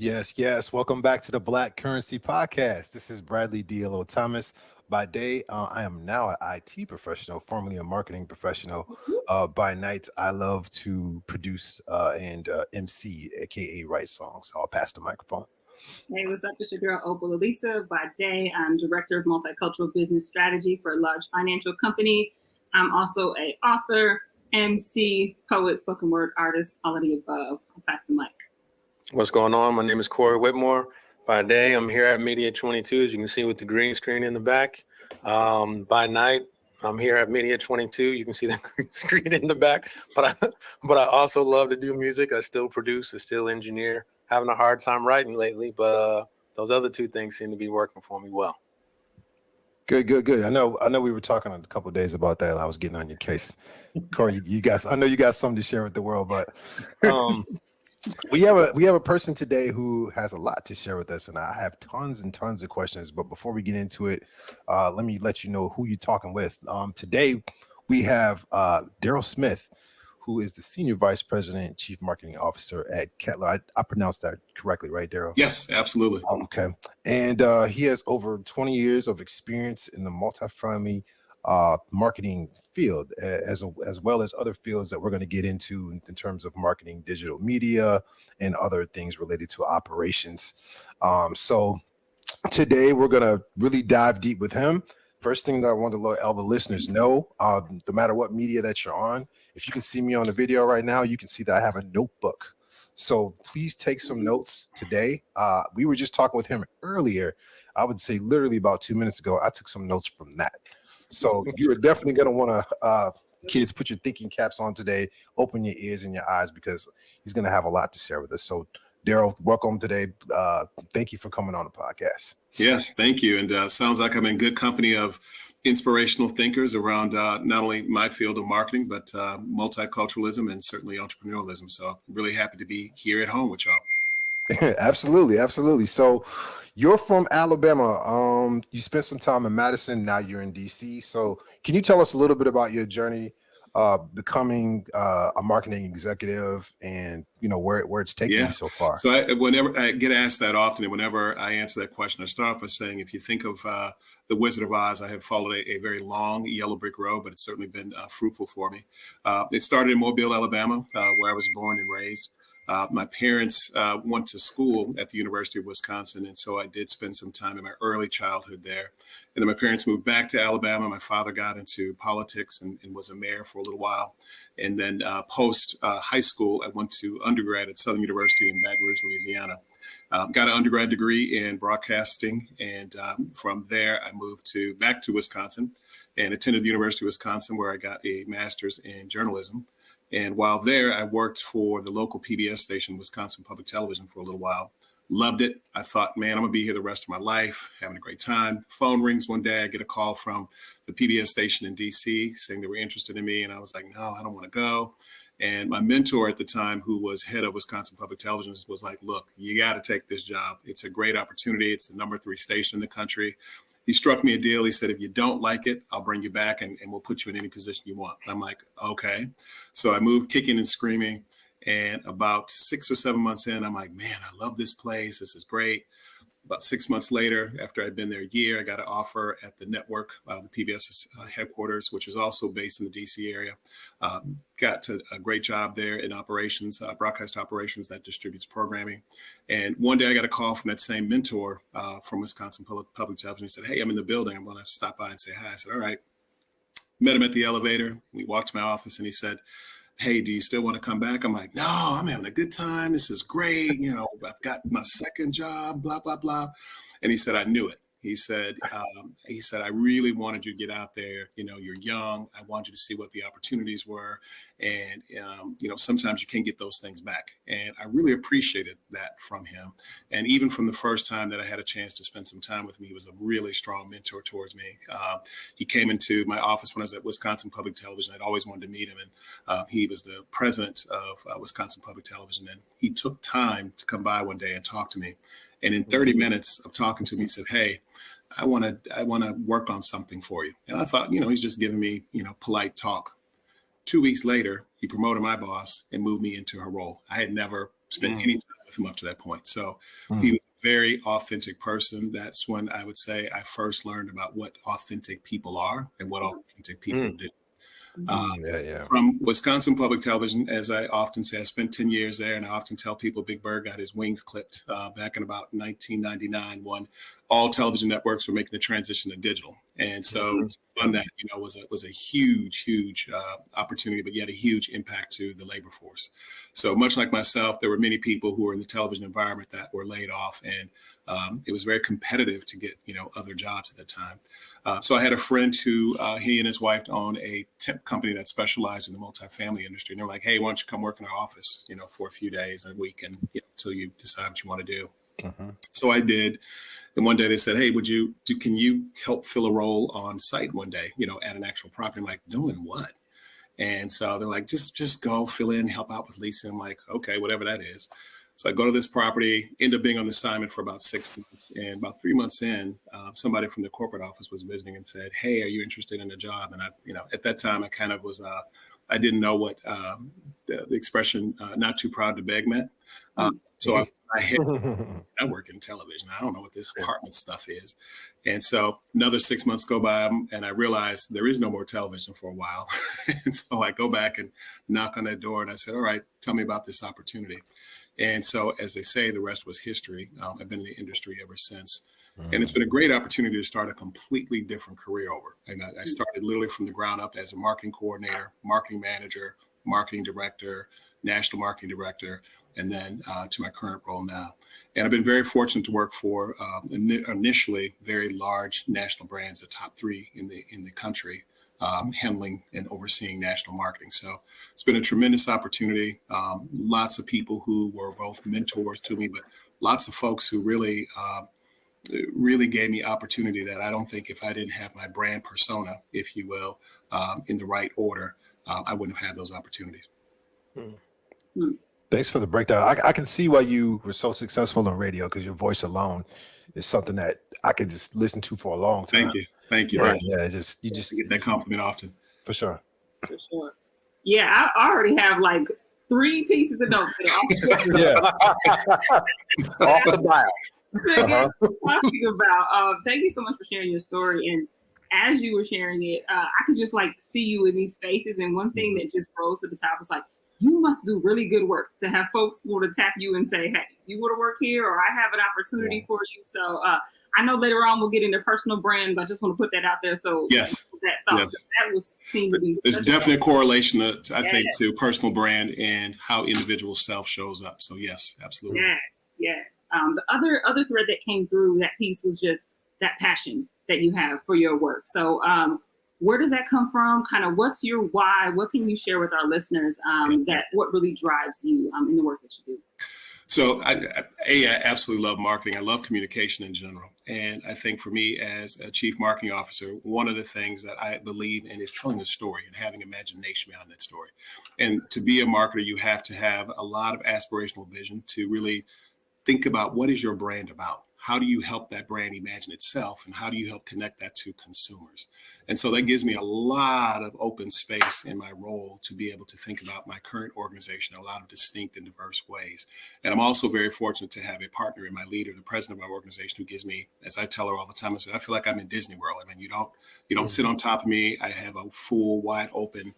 Yes, yes. Welcome back to the Black Currency Podcast. This is Bradley DLO Thomas. By day, I am now an IT professional, formerly a marketing professional. By night, I love to produce and MC, aka write songs. So I'll pass the microphone. Hey, what's up? It's your girl Opal Elisa. By day, I'm Director of Multicultural Business Strategy for a large financial company. I'm also a author, MC, poet, spoken word artist, all of the above. I'll pass the mic. What's going on? My name is Corey Whitmore. By day, I'm here at Media 22, as you can see with the green screen in the back. By night, I'm here at Media 22. You can see the green screen in the back. But I also love to do music. I still produce, I still engineer. Having a hard time writing lately, but those other two things seem to be working for me well. Good, good, good. I know we were talking a couple of days about that. I was getting on your case. Corey, you guys, I know you got something to share with the world, but we have a person today who has a lot to share with us, and I have tons and tons of questions. But before we get into it, let me let you know who you're talking with. Today we have Daryl Smith, who is the Senior Vice President and Chief Marketing Officer at Kettler. I pronounced that correctly, right, Daryl? Yes, absolutely. Okay. And he has over 20 years of experience in the multifamily marketing field, as well as other fields that we're going to get into in terms of marketing, digital media, and other things related to operations. So today we're going to really dive deep with him. First thing that I want to let all the listeners know, no matter what media that you're on, if you can see me on the video right now, you can see that I have a notebook. So please take some notes today. We were just talking with him earlier. I would say literally about 2 minutes ago, I took some notes from that. So you're definitely going to want to, kids, put your thinking caps on today, open your ears and your eyes, because he's going to have a lot to share with us. So Daryl, welcome today. Thank you for coming on the podcast. Yes, thank you. And sounds like I'm in good company of inspirational thinkers around not only my field of marketing, but multiculturalism and certainly entrepreneurialism. So I'm really happy to be here at home with y'all. Absolutely, absolutely. So you're from Alabama. You spent some time in Madison. Now you're in DC. So can you tell us a little bit about your journey becoming a marketing executive, and where it's taken you so far? So whenever I get asked that often, and whenever I answer that question, I start off by saying, if you think of the Wizard of Oz, I have followed a very long yellow brick road, but it's certainly been fruitful for me. It started in Mobile, Alabama, where I was born and raised. My parents went to school at the University of Wisconsin, and so I did spend some time in my early childhood there. And then my parents moved back to Alabama. My father got into politics and was a mayor for a little while. And then post high school, I went to undergrad at Southern University in Baton Rouge, Louisiana. Got an undergrad degree in broadcasting, and from there I moved back to Wisconsin and attended the University of Wisconsin, where I got a master's in journalism. And while there, I worked for the local PBS station, Wisconsin Public Television, for a little while. Loved it. I thought, man, I'm going to be here the rest of my life, having a great time. Phone rings one day. I get a call from the PBS station in DC saying they were interested in me. And I was like, no, I don't want to go. And my mentor at the time, who was head of Wisconsin Public Television, was like, look, you got to take this job. It's a great opportunity. It's the number 3 station in the country. He struck me a deal. He said, if you don't like it, I'll bring you back and we'll put you in any position you want. I'm like, okay. So I moved kicking and screaming. And about 6 or 7 months in, I'm like, man, I love this place. This is great. About 6 months later, after I'd been there a year, I got an offer at the network, the PBS headquarters, which is also based in the DC area. Got to a great job there in operations, broadcast operations that distributes programming. And one day I got a call from that same mentor from Wisconsin Public Television. He said, hey, I'm in the building. I'm going to stop by and say hi. I said, all right. Met him at the elevator. We walked to my office and he said, hey, do you still want to come back? I'm like, no, I'm having a good time. This is great. I've got my second job, blah, blah, blah. And he said, I knew it. He said, I really wanted you to get out there. You're young. I want you to see what the opportunities were. And, sometimes you can't get those things back. And I really appreciated that from him. And even from the first time that I had a chance to spend some time with him, he was a really strong mentor towards me. He came into my office when I was at Wisconsin Public Television. I'd always wanted to meet him. And he was the president of Wisconsin Public Television. And he took time to come by one day and talk to me. And in 30 minutes of talking to me, he said, hey, I want to work on something for you. And I thought, he's just giving me, polite talk. 2 weeks later, he promoted my boss and moved me into her role. I had never spent any time with him up to that point. So he was a very authentic person. That's when I would say I first learned about what authentic people are and what authentic people do. From Wisconsin Public Television, as I often say, I spent 10 years there, and I often tell people Big Bird got his wings clipped back in about 1999 when all television networks were making the transition to digital. And so on that, was a huge opportunity, but yet a huge impact to the labor force. So much like myself, there were many people who were in the television environment that were laid off, and it was very competitive to get, other jobs at that time. So I had a friend who he and his wife owned a temp company that specialized in the multifamily industry. And they're like, hey, why don't you come work in our office, for a few days a week and until you decide what you want to do. So I did. And one day they said, hey, can you help fill a role on site one day, at an actual property? I'm like, doing what? And so they're like, just go fill in, help out with Lisa. I'm like, okay, whatever that is. So I go to this property, end up being on assignment for about 6 months. And about 3 months in, somebody from the corporate office was visiting and said, hey, are you interested in a job? And I, at that time, I kind of was, I didn't know what the expression not too proud to beg meant. So I work in television. I don't know what this apartment stuff is. And so another 6 months go by and I realized there is no more television for a while. And so I go back and knock on that door and I said, all right, tell me about this opportunity. And so, as they say, the rest was history. I've been in the industry ever since. And it's been a great opportunity to start a completely different career over. And I started literally from the ground up as a marketing coordinator, marketing manager, marketing director, national marketing director, and then to my current role now. And I've been very fortunate to work for initially very large national brands, the top 3 in the country. Handling and overseeing national marketing. So it's been a tremendous opportunity. Lots of people who were both mentors to me, but lots of folks who really gave me opportunity that I don't think if I didn't have my brand persona, if you will, in the right order, I wouldn't have had those opportunities. Thanks for the breakdown. I can see why you were so successful on radio, because your voice alone is something that I could just listen to for a long time. Thank you. Yeah, right. yeah. You just get that compliment often. For sure. Yeah, I already have like 3 pieces of notes. Yeah. Off the dial. Talking about. Thank you so much for sharing your story. And as you were sharing it, I could just like see you in these spaces. And one thing that just rose to the top was like, you must do really good work to have folks want to tap you and say, hey, you want to work here, or I have an opportunity for you. So I know later on we'll get into personal brand, but I just want to put that out there. So yes, that was seen to be. There's definitely a correlation, I think, to personal brand and how individual self shows up. So yes, absolutely. Yes. The other thread that came through that piece was just that passion that you have for your work. So where does that come from? Kind of what's your why? What can you share with our listeners that what really drives you in the work that you do? So I absolutely love marketing. I love communication in general. And I think for me as a chief marketing officer, one of the things that I believe in is telling a story and having imagination behind that story. And to be a marketer, you have to have a lot of aspirational vision to really think about what is your brand about? How do you help that brand imagine itself? And how do you help connect that to consumers? And so that gives me a lot of open space in my role to be able to think about my current organization in a lot of distinct and diverse ways. And I'm also very fortunate to have a partner in my leader, the president of our organization, who gives me, as I tell her all the time, I say, I feel like I'm in Disney World. I mean, you don't sit on top of me. I have a full, wide open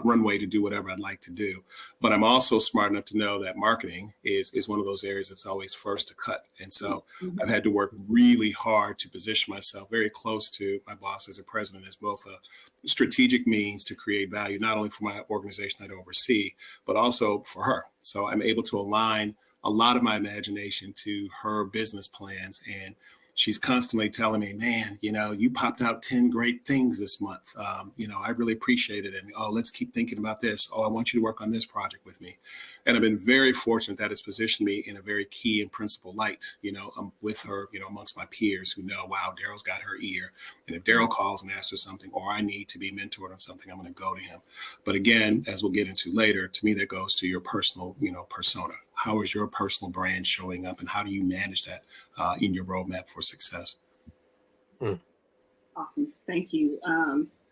runway to do whatever I'd like to do. But I'm also smart enough to know that marketing is one of those areas that's always first to cut. And so I've had to work really hard to position myself very close to my boss as a president as both a strategic means to create value, not only for my organization that I oversee, but also for her. So I'm able to align a lot of my imagination to her business plans. And she's constantly telling me, man, you popped out 10 great things this month. I really appreciate it. And, let's keep thinking about this. I want you to work on this project with me. And I've been very fortunate that it's positioned me in a very key and principal light. I'm with her, amongst my peers who know, wow, Daryl's got her ear. And if Daryl calls and asks for something, or I need to be mentored on something, I'm going to go to him. But again, as we'll get into later, to me, that goes to your personal, persona. How is your personal brand showing up, and how do you manage that in your roadmap for success? Awesome. Thank you.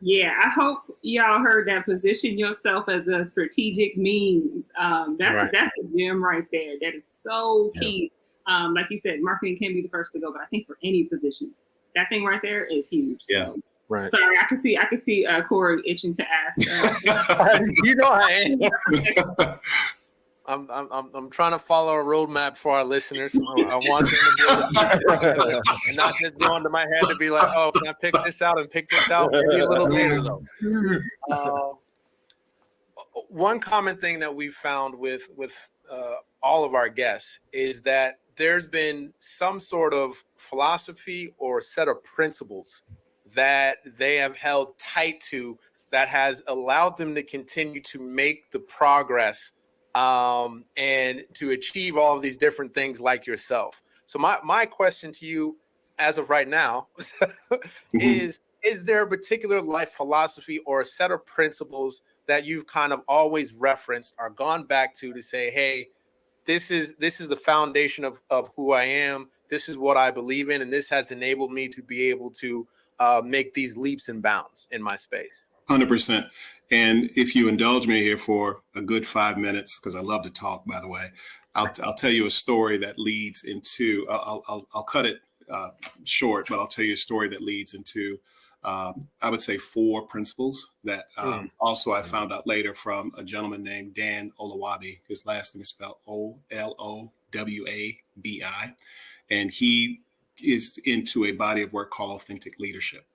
Yeah, I hope y'all heard that. Position yourself as a strategic means. That's a gem right there. That is so key. Like you said, marketing can be the first to go, but I think for any position, that thing right there is huge. Yeah. So, Right. sorry, I could see Corey itching to ask. You know I am. I'm trying to follow a roadmap for our listeners. I want them to be able to and not just go into my head to be like, oh, can I pick this out and pick this out? Maybe a little later though. One common thing that we've found with all of our guests is that there's been some sort of philosophy or set of principles that they have held tight to that has allowed them to continue to make the progress and to achieve all of these different things like yourself. So my question to you as of right now is there a particular life philosophy or a set of principles that you've kind of always referenced or gone back to say, hey, this is the foundation of who I am. This is what I believe in. And this has enabled me to be able to make these leaps and bounds in my space. 100%. And if you indulge me here for a good 5 minutes, because I love to talk, by the way, I'll tell you a story that leads into, I'll cut it short, but I'll tell you a story that leads into, I would say 4 principles that also I found out later from a gentleman named Dan Olawabi. His last name is spelled Olowabi. And he is into a body of work called Authentic Leadership.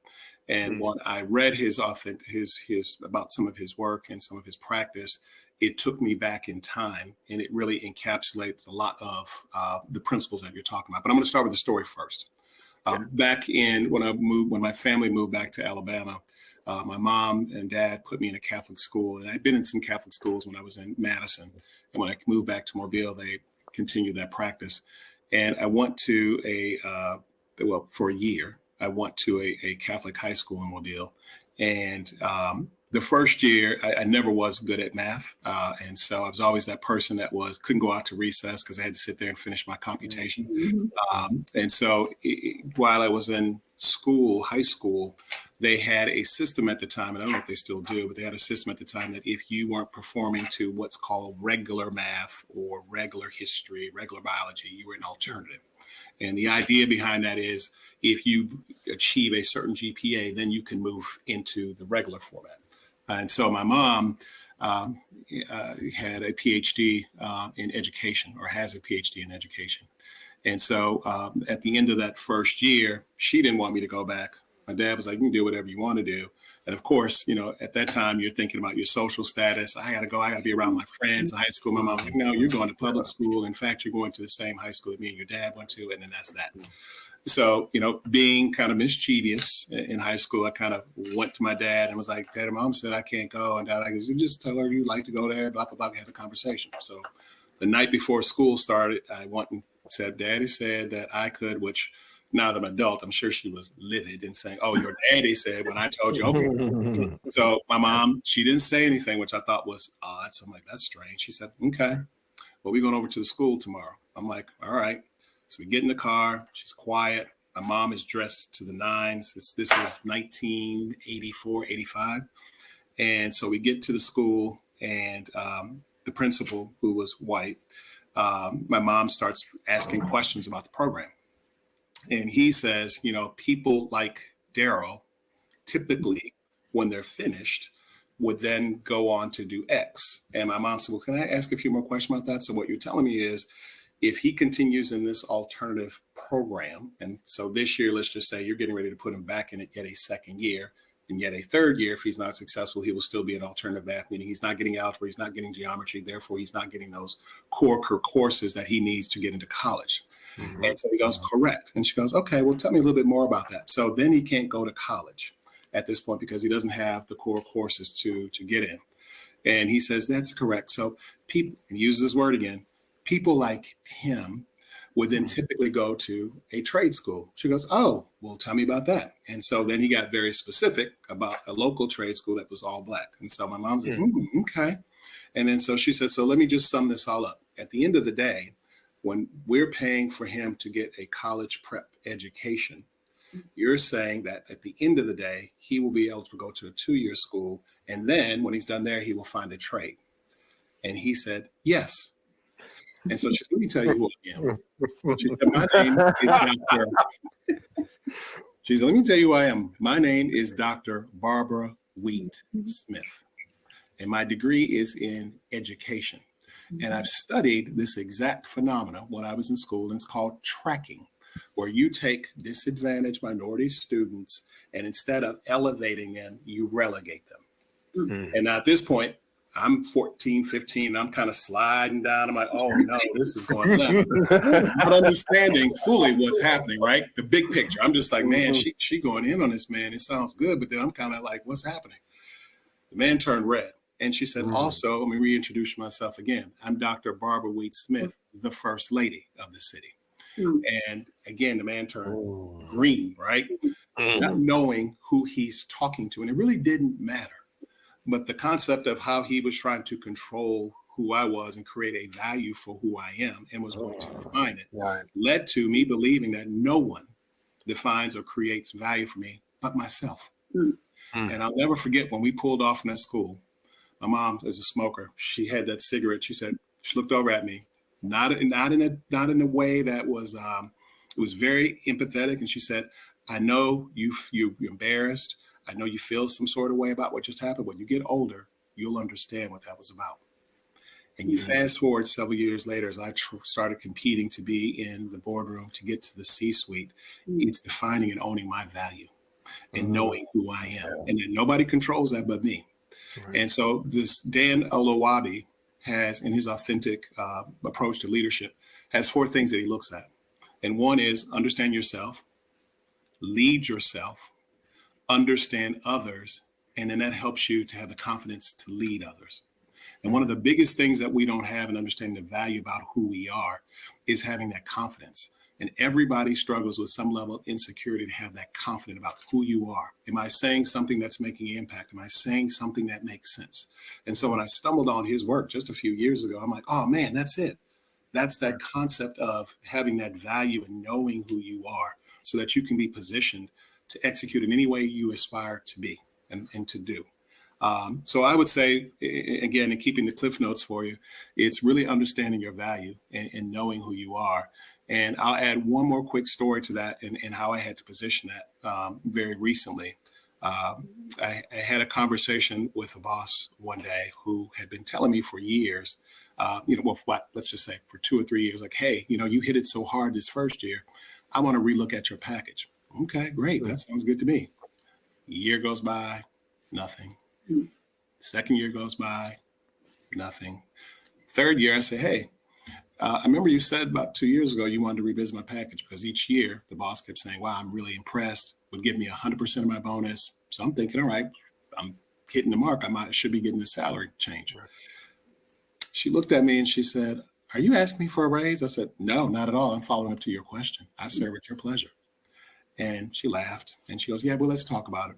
And when I read his about some of his work and some of his practice, it took me back in time, and it really encapsulates a lot of the principles that you're talking about. But I'm going to start with the story first. Back in when my family moved back to Alabama, my mom and dad put me in a Catholic school, and I'd been in some Catholic schools when I was in Madison. And when I moved back to Mobile, they continued that practice. And I went to for a year. I went to a Catholic high school in Mobile, and the first year I never was good at math, and so I was always that person that couldn't go out to recess because I had to sit there and finish my computation. And so while I was in high school, they had a system at the time, and I don't know if they still do, but they had a system at the time that if you weren't performing to what's called regular math or regular history, regular biology, you were an alternative. And the idea behind that is, if you achieve a certain GPA, then you can move into the regular format. And so my mom had a PhD in education, or has a PhD in education. And so at the end of that first year, she didn't want me to go back. My dad was like, you can do whatever you want to do. And of course, at that time, you're thinking about your social status. I got to be around my friends in high school. My mom was like, no, you're going to public school. In fact, you're going to the same high school that me and your dad went to. And then that's that. So, being kind of mischievous in high school, I kind of went to my dad and was like, Dad and Mom said I can't go. And Dad, I guess you just tell her you'd like to go there, blah, blah, blah, have a conversation. So the night before school started, I went and said, Daddy said that I could, which now that I'm an adult, I'm sure she was livid and saying, oh, your daddy said when I told you, okay. So my mom, she didn't say anything, which I thought was odd. So I'm like, that's strange. She said, okay, well, we're going over to the school tomorrow. I'm like, all right. So we get in the car. She's quiet. My mom is dressed to the nines. This is 1984, 85. And so we get to the school, and the principal, who was white, my mom starts asking questions about the program. And he says, people like Daryl, typically when they're finished, would then go on to do X. And my mom said, well, can I ask a few more questions about that? So what you're telling me is, if he continues in this alternative program, and so this year, let's just say you're getting ready to put him back in it yet a second year, and yet a third year, if he's not successful, he will still be an alternative math, meaning he's not getting algebra, he's not getting geometry, therefore he's not getting those core courses that he needs to get into college. Mm-hmm. And so he goes, correct. And she goes, okay, well, tell me a little bit more about that. So then he can't go to college at this point because he doesn't have the core courses to get in. And he says, that's correct. So people, and use this word again, people like him would then typically go to a trade school. She goes, oh, well, tell me about that. And so then he got very specific about a local trade school that was all Black. And so my mom's like, okay. And then so she said, so let me just sum this all up. At the end of the day, when we're paying for him to get a college prep education, You're saying that at the end of the day, he will be eligible to go to a 2-year school. And then when he's done there, he will find a trade. And he said, yes. And so she said, let me tell you who I am. She said, my name is Dr. She said, let me tell you who I am. My name is Dr. Barbara Wheat Smith. And my degree is in education. And I've studied this exact phenomenon when I was in school, and it's called tracking, where you take disadvantaged minority students and instead of elevating them, you relegate them. Mm-hmm. And now at this point, I'm 14, 15, and I'm kind of sliding down. I'm like, oh no, this is going left. Not understanding fully what's happening, right? The big picture. I'm just like, man, she going in on this, man. It sounds good. But then I'm kind of like, what's happening? The man turned red. And she said, also, let me reintroduce myself again. I'm Dr. Barbara Wheat Smith, the First Lady of the city. And again, the man turned green, right? Not knowing who he's talking to. And it really didn't matter. But the concept of how he was trying to control who I was and create a value for who I am and was going to define it led to me believing that no one defines or creates value for me but myself. And I'll never forget when we pulled off from that school. My mom is a smoker. She had that cigarette. She said, she looked over at me, not in a way that was, it was very empathetic. And she said, I know you're embarrassed. I know you feel some sort of way about what just happened. When you get older, you'll understand what that was about. And you fast forward several years later, as I started competing to be in the boardroom, to get to the C-suite, it's defining and owning my value and knowing who I am. And that nobody controls that but me. And so this Dan Olowabi has, in his authentic approach to leadership, has 4 things that he looks at. And one is understand yourself, lead yourself, understand others, and then that helps you to have the confidence to lead others. And one of the biggest things that we don't have in understanding the value about who we are is having that confidence. And everybody struggles with some level of insecurity to have that confidence about who you are. Am I saying something that's making an impact? Am I saying something that makes sense? And so when I stumbled on his work just a few years ago, I'm like, oh man, that's it. That's that concept of having that value and knowing who you are so that you can be positioned to execute in any way you aspire to be and to do. So I would say, again, in keeping the cliff notes for you, it's really understanding your value and knowing who you are. And I'll add one more quick story to that and how I had to position that very recently. I had a conversation with a boss one day who had been telling me for years, let's just say for 2 or 3 years, like, hey, you hit it so hard this first year. I want to relook at your package. Okay, great. That sounds good to me. Year goes by, nothing. Second year goes by, nothing. Third year, I say, hey, I remember you said about 2 years ago you wanted to revisit my package because each year the boss kept saying, wow, I'm really impressed, would give me 100% of my bonus. So I'm thinking, all right, I'm hitting the mark. I should be getting a salary change. She looked at me and she said, are you asking me for a raise? I said, no, not at all. I'm following up to your question. I serve at your pleasure. And she laughed and she goes, yeah, well, let's talk about it.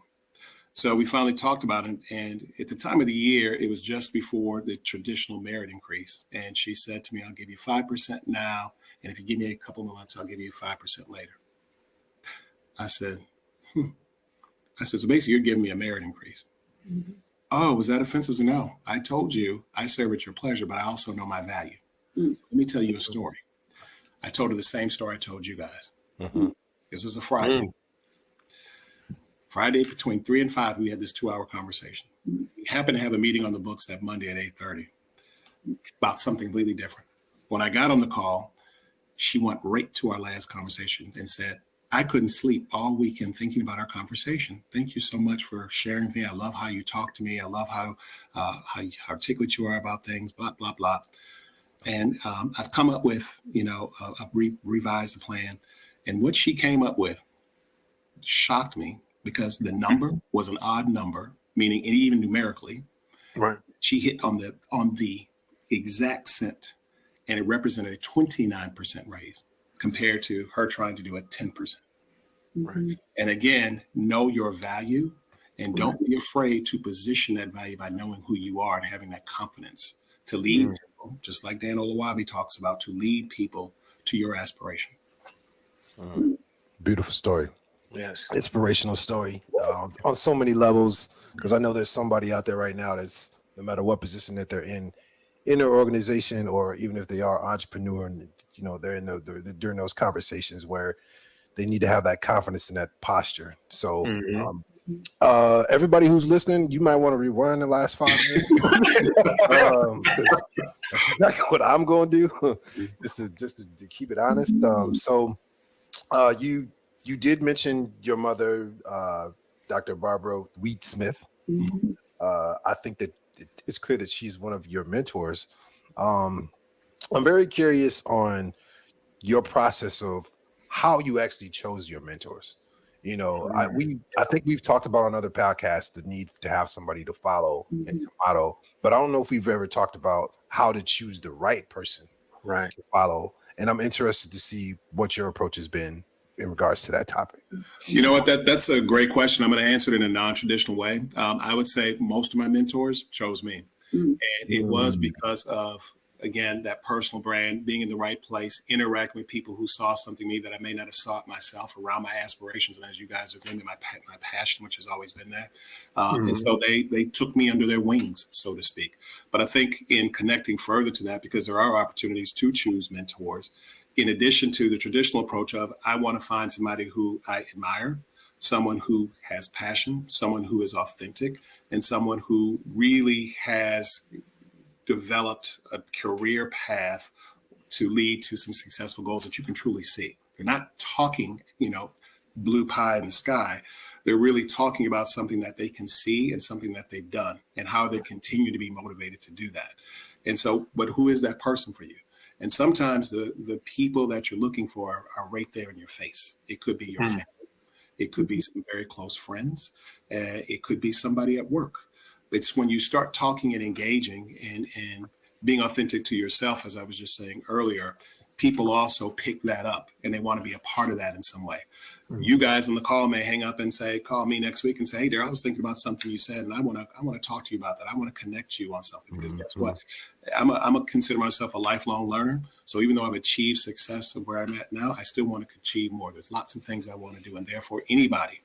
So we finally talked about it. And at the time of the year, it was just before the traditional merit increase. And she said to me, I'll give you 5% now. And if you give me a couple of months, I'll give you 5% later. I said, so basically you're giving me a merit increase. Mm-hmm. Oh, was that offensive? No, I told you I serve at your pleasure, but I also know my value. Mm-hmm. So let me tell you a story. I told her the same story I told you guys. Mm-hmm. This is a Friday. Mm-hmm. Friday between 3 and 5, we had this 2-hour conversation. We happened to have a meeting on the books that Monday at 8:30 about something completely different. When I got on the call, she went right to our last conversation and said, I couldn't sleep all weekend thinking about our conversation. Thank you so much for sharing with me. I love how you talk to me. I love how articulate you are about things, blah, blah, blah. And I've come up with, revised the plan. And what she came up with shocked me because the number was an odd number, meaning even numerically, right? She hit on the exact cent, and it represented a 29% raise compared to her trying to do a 10%. Right. And again, know your value and don't be afraid to position that value by knowing who you are and having that confidence to lead people, just like Dan Olowabi talks about, to lead people to your aspiration. Beautiful story. Yes. inspirational story on so many levels, because I know there's somebody out there right now that's, no matter what position that they're in their organization, or even if they are entrepreneur, and they're they're during those conversations where they need to have that confidence and that posture. So everybody who's listening, you might want to rewind the last 5 minutes. 'Cause that's exactly what I'm going to do, just to keep it honest. So you did mention your mother, Dr. Barbara Wheat Smith. I think that it's clear that she's one of your mentors. I'm very curious on your process of how you actually chose your mentors. I think we've talked about on other podcasts the need to have somebody to follow and to model, but I don't know if we've ever talked about how to choose the right person to follow. And I'm interested to see what your approach has been in regards to that topic. You know what? That's a great question. I'm going to answer it in a non-traditional way. I would say most of my mentors chose me, and it was because of, again, that personal brand, being in the right place, interacting with people who saw something in me that I may not have saw it myself, around my aspirations. And as you guys have been, my passion, which has always been there. And so they took me under their wings, so to speak. But I think in connecting further to that, because there are opportunities to choose mentors, in addition to the traditional approach of, I want to find somebody who I admire, someone who has passion, someone who is authentic, and someone who really has developed a career path to lead to some successful goals that you can truly see. They're not talking, blue pie in the sky. They're really talking about something that they can see and something that they've done, and how they continue to be motivated to do that. And so, but who is that person for you? And sometimes the people that you're looking for are right there in your face. It could be your family. It could be some very close friends. It could be somebody at work. It's when you start talking and engaging and being authentic to yourself, as I was just saying earlier, people also pick that up and they want to be a part of that in some way. You guys on the call may hang up and say, call me next week and say, hey, dear, I was thinking about something you said, and I want to talk to you about that. I want to connect you on something, because guess what? I'm a consider myself a lifelong learner. So even though I've achieved success of where I'm at now, I still want to achieve more. There's lots of things I want to do. And therefore, anybody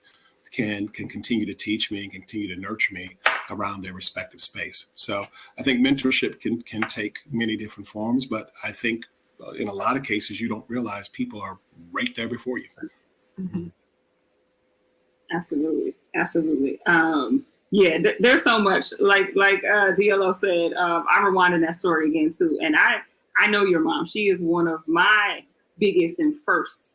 can continue to teach me and continue to nurture me around their respective space. So I think mentorship can take many different forms, but I think in a lot of cases, you don't realize people are right there before you. Absolutely. There's so much, like DLO said. I'm rewinding that story again too, and I know your mom. She is one of my biggest and first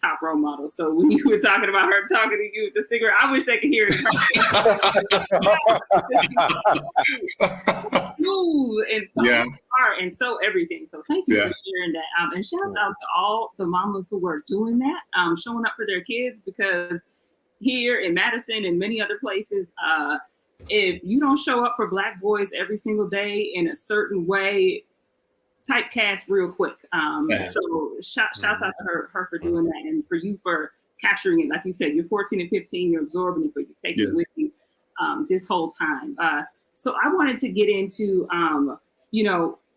top role models. So when you were talking about her talking to you with the cigarette, I wish they could hear it. Smooth and so smart and so everything. So thank you for sharing that. And shouts out to all the mamas who are doing that, showing up for their kids, because here in Madison and many other places, if you don't show up for Black boys every single day in a certain way, typecast real quick. So shouts out to her for doing that, and for you for capturing it. Like you said, you're 14 and 15, you're absorbing it, but you take it with you this whole time. So I wanted to get into,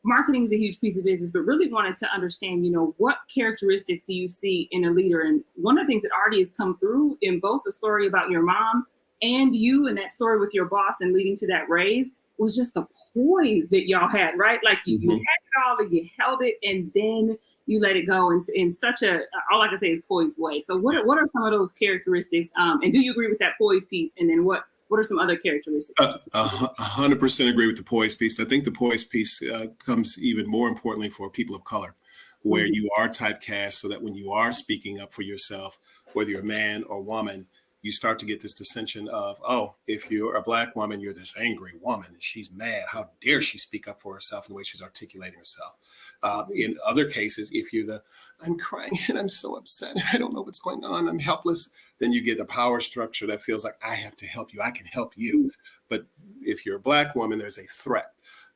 marketing is a huge piece of business, but really wanted to understand, what characteristics do you see in a leader? And one of the things that already has come through in both the story about your mom and you, and that story with your boss and leading to that raise, was just the poise that y'all had, right? Like you had it all and you held it, and then you let it go in such a, all I can say is poised way. So what are some of those characteristics? And do you agree with that poise piece? And then what are some other characteristics? 100% agree with the poise piece. I think the poise piece comes even more importantly for people of color, where you are typecast, so that when you are speaking up for yourself, whether you're a man or woman, you start to get this dissension of, oh, if you're a Black woman, you're this angry woman and she's mad. How dare she speak up for herself in the way she's articulating herself? In other cases, if you're I'm crying and I'm so upset, I don't know what's going on, I'm helpless, then you get the power structure that feels like I have to help you, I can help you. But if you're a Black woman, there's a threat.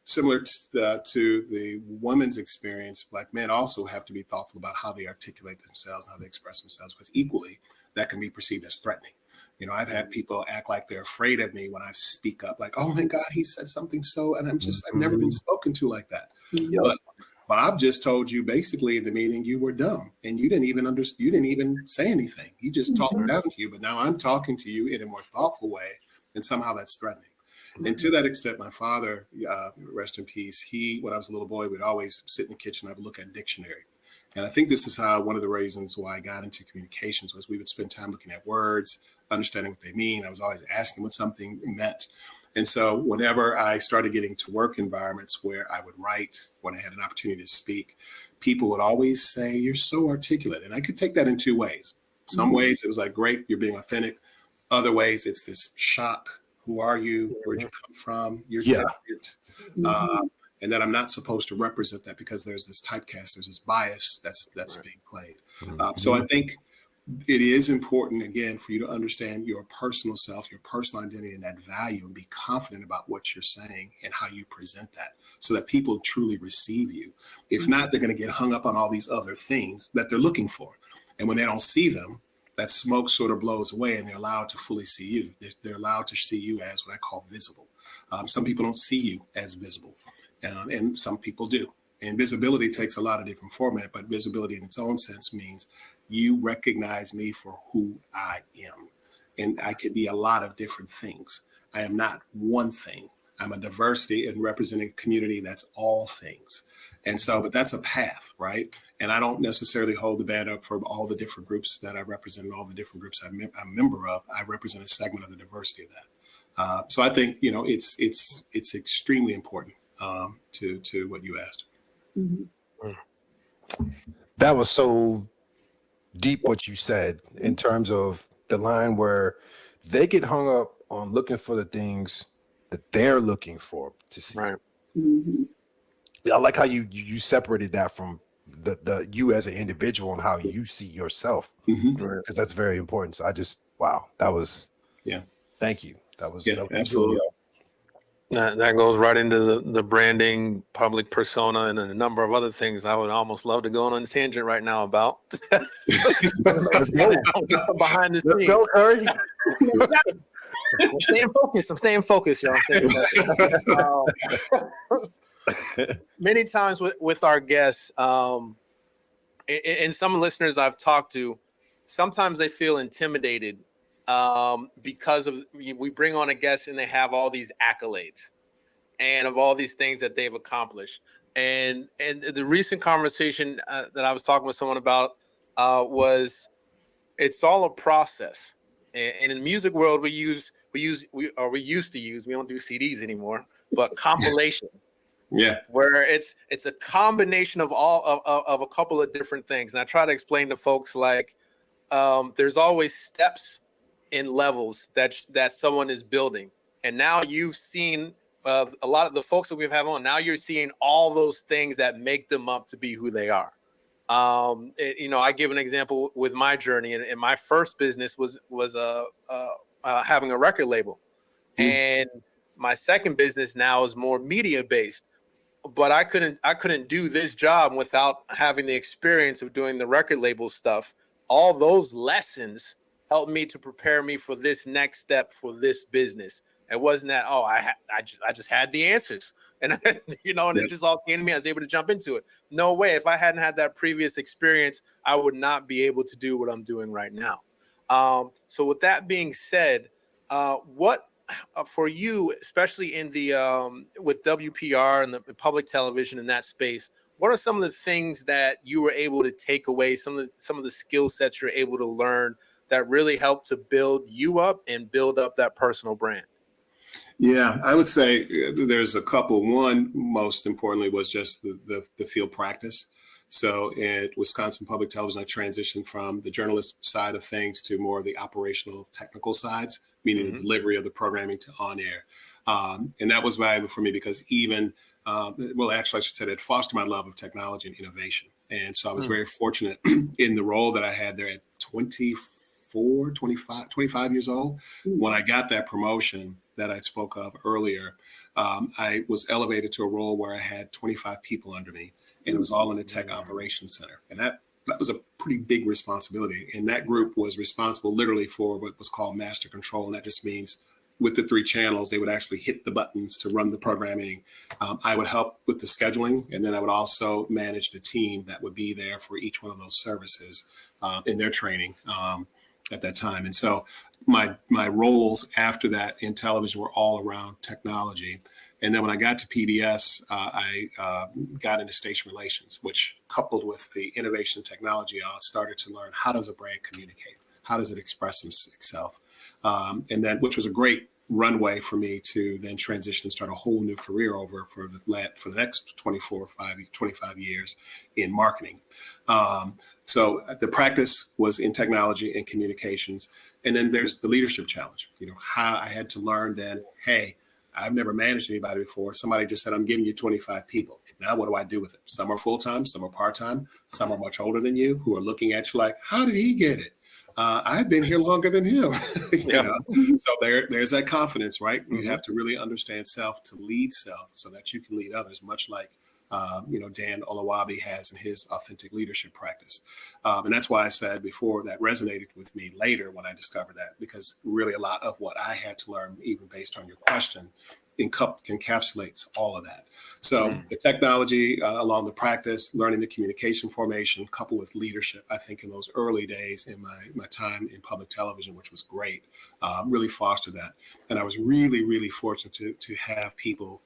Similar to the woman's experience, Black men also have to be thoughtful about how they articulate themselves and how they express themselves, because equally that can be perceived as threatening. I've had people act like they're afraid of me when I speak up, like, oh my God, he said something so, and I've never been spoken to like that. But Bob just told you basically in the meeting you were dumb and you didn't even say anything. He just talked down to you, but now I'm talking to you in a more thoughtful way, and somehow that's threatening. And to that extent, my father, rest in peace, when I was a little boy, would always sit in the kitchen, I would look at a dictionary. And I think this is how one of the reasons why I got into communications was we would spend time looking at words, understanding what they mean. I was always asking what something meant. And so whenever I started getting to work environments where I would write, when I had an opportunity to speak, people would always say, "You're so articulate." And I could take that in two ways. Some ways it was like, "Great, you're being authentic." Other ways it's this shock. Who are you? Where'd you come from? You're different. And that I'm not supposed to represent that because there's this typecast, there's this bias that's being played. So I think it is important, again, for you to understand your personal self, your personal identity, and that value, and be confident about what you're saying and how you present that so that people truly receive you. If not, they're going to get hung up on all these other things that they're looking for. And when they don't see them, that smoke sort of blows away and they're allowed to fully see you. They're allowed to see you as what I call visible. Some people don't see you as visible, and some people do. And visibility takes a lot of different format, but visibility in its own sense means you recognize me for who I am. And I could be a lot of different things. I am not one thing. I'm a diversity and representing a community that's all things. And so, but that's a path, right? And I don't necessarily hold the band up for all the different groups that I represent and all the different groups I'm a member of. I represent a segment of the diversity of that. So I think, it's extremely important to what you asked. That was so deep what you said in terms of the line where they get hung up on looking for the things that they're looking for to see. Right. I like how you separated that from the you as an individual and how you see yourself, because that's very important. So that was thank you. That was absolutely. That goes right into the branding, public persona, and a number of other things I would almost love to go on a tangent right now about. Let's go. Behind the Let's scenes. go, Curry. I'm staying focused, y'all. Many times with our guests, and some listeners I've talked to, sometimes they feel intimidated because we bring on a guest and they have all these accolades and of all these things that they've accomplished. And the recent conversation that I was talking with someone about was it's all a process. And in the music world, we used to use, we don't do CDs anymore, but compilation. Yeah. Where it's a combination of all of a couple of different things. And I try to explain to folks like there's always steps and levels that someone is building. And now you've seen a lot of the folks that we've had on. Now you're seeing all those things that make them up to be who they are. I give an example with my journey, and my first business was having a record label, and my second business now is more media based. But I couldn't do this job without having the experience of doing the record label stuff. All those lessons helped me to prepare me for this next step for this business. It wasn't that, I just had the answers and, and it just all came to me. I was able to jump into it. No way. If I hadn't had that previous experience, I would not be able to do what I'm doing right now. So with that being said, what for you, especially in the with WPR and the public television in that space, what are some of the things that you were able to take away, some of the skill sets you're able to learn that really helped to build you up and build up that personal brand? Yeah, I would say there's a couple. One, most importantly, was just the field practice. So at Wisconsin Public Television, I transitioned from the journalist side of things to more of the operational technical sides, meaning the delivery of the programming to on air. And that was valuable for me because even, I should say that fostered my love of technology and innovation. And so I was very fortunate in the role that I had there at 25 years old. When I got that promotion that I spoke of earlier, I was elevated to a role where I had 25 people under me, and it was all in the tech operations center. And that was a pretty big responsibility. And that group was responsible literally for what was called master control. And that just means with the 3 channels, they would actually hit the buttons to run the programming. I would help with the scheduling, and then I would also manage the team that would be there for each one of those services in their training at that time. And so my roles after that in television were all around technology. And then when I got to PBS, I got into station relations, which coupled with the innovation and technology, I started to learn, how does a brand communicate? How does it express itself? And then, which was a great runway for me to then transition and start a whole new career over for the next 25 years in marketing. So the practice was in technology and communications. And then there's the leadership challenge, how I had to learn then, hey, I've never managed anybody before. Somebody just said, I'm giving you 25 people. Now, what do I do with it? Some are full-time, some are part-time, some are much older than you who are looking at you like, how did he get it? I've been here longer than him. So there's that confidence, right? You have to really understand self to lead self so that you can lead others, much like Dan Olawabi has in his authentic leadership practice. And that's why I said before that resonated with me later when I discovered that, because really a lot of what I had to learn, even based on your question, encapsulates all of that. So the technology along the practice, learning the communication formation, coupled with leadership, I think in those early days in my time in public television, which was great, really fostered that. And I was really, really fortunate to have people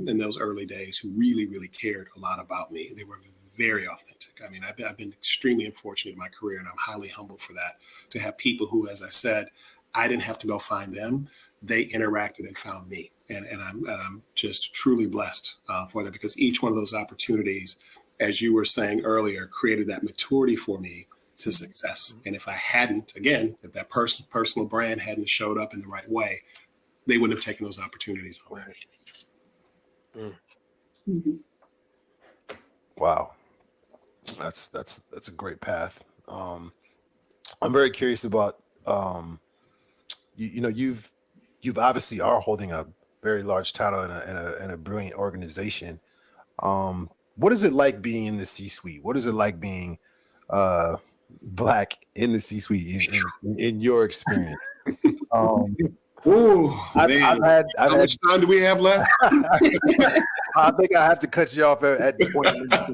in those early days who really, really cared a lot about me. They were very authentic. I mean, I've been extremely unfortunate in my career, and I'm highly humbled for that, to have people who, as I said, I didn't have to go find them. They interacted and found me. And I'm just truly blessed for that, because each one of those opportunities, as you were saying earlier, created that maturity for me to success. And if I hadn't, again, if that personal brand hadn't showed up in the right way, they wouldn't have taken those opportunities away. Wow. That's a great path. I'm very curious about, you've obviously are holding a very large title in a brilliant organization. What is it like being in the C-suite? What is it like being Black in the C-suite in your experience? How much time do we have left? I think I have to cut you off at 20 minutes.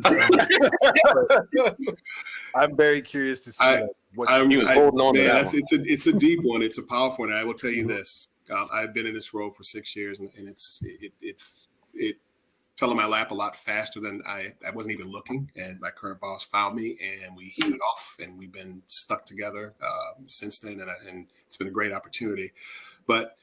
I'm very curious to see what you was holding on to. It's a deep one. It's a powerful one. I will tell you this. I've been in this role for 6 years, and it fell in my lap a lot faster than I wasn't even looking. And my current boss found me, and we hit it off, and we've been stuck together since then. And it's been a great opportunity. But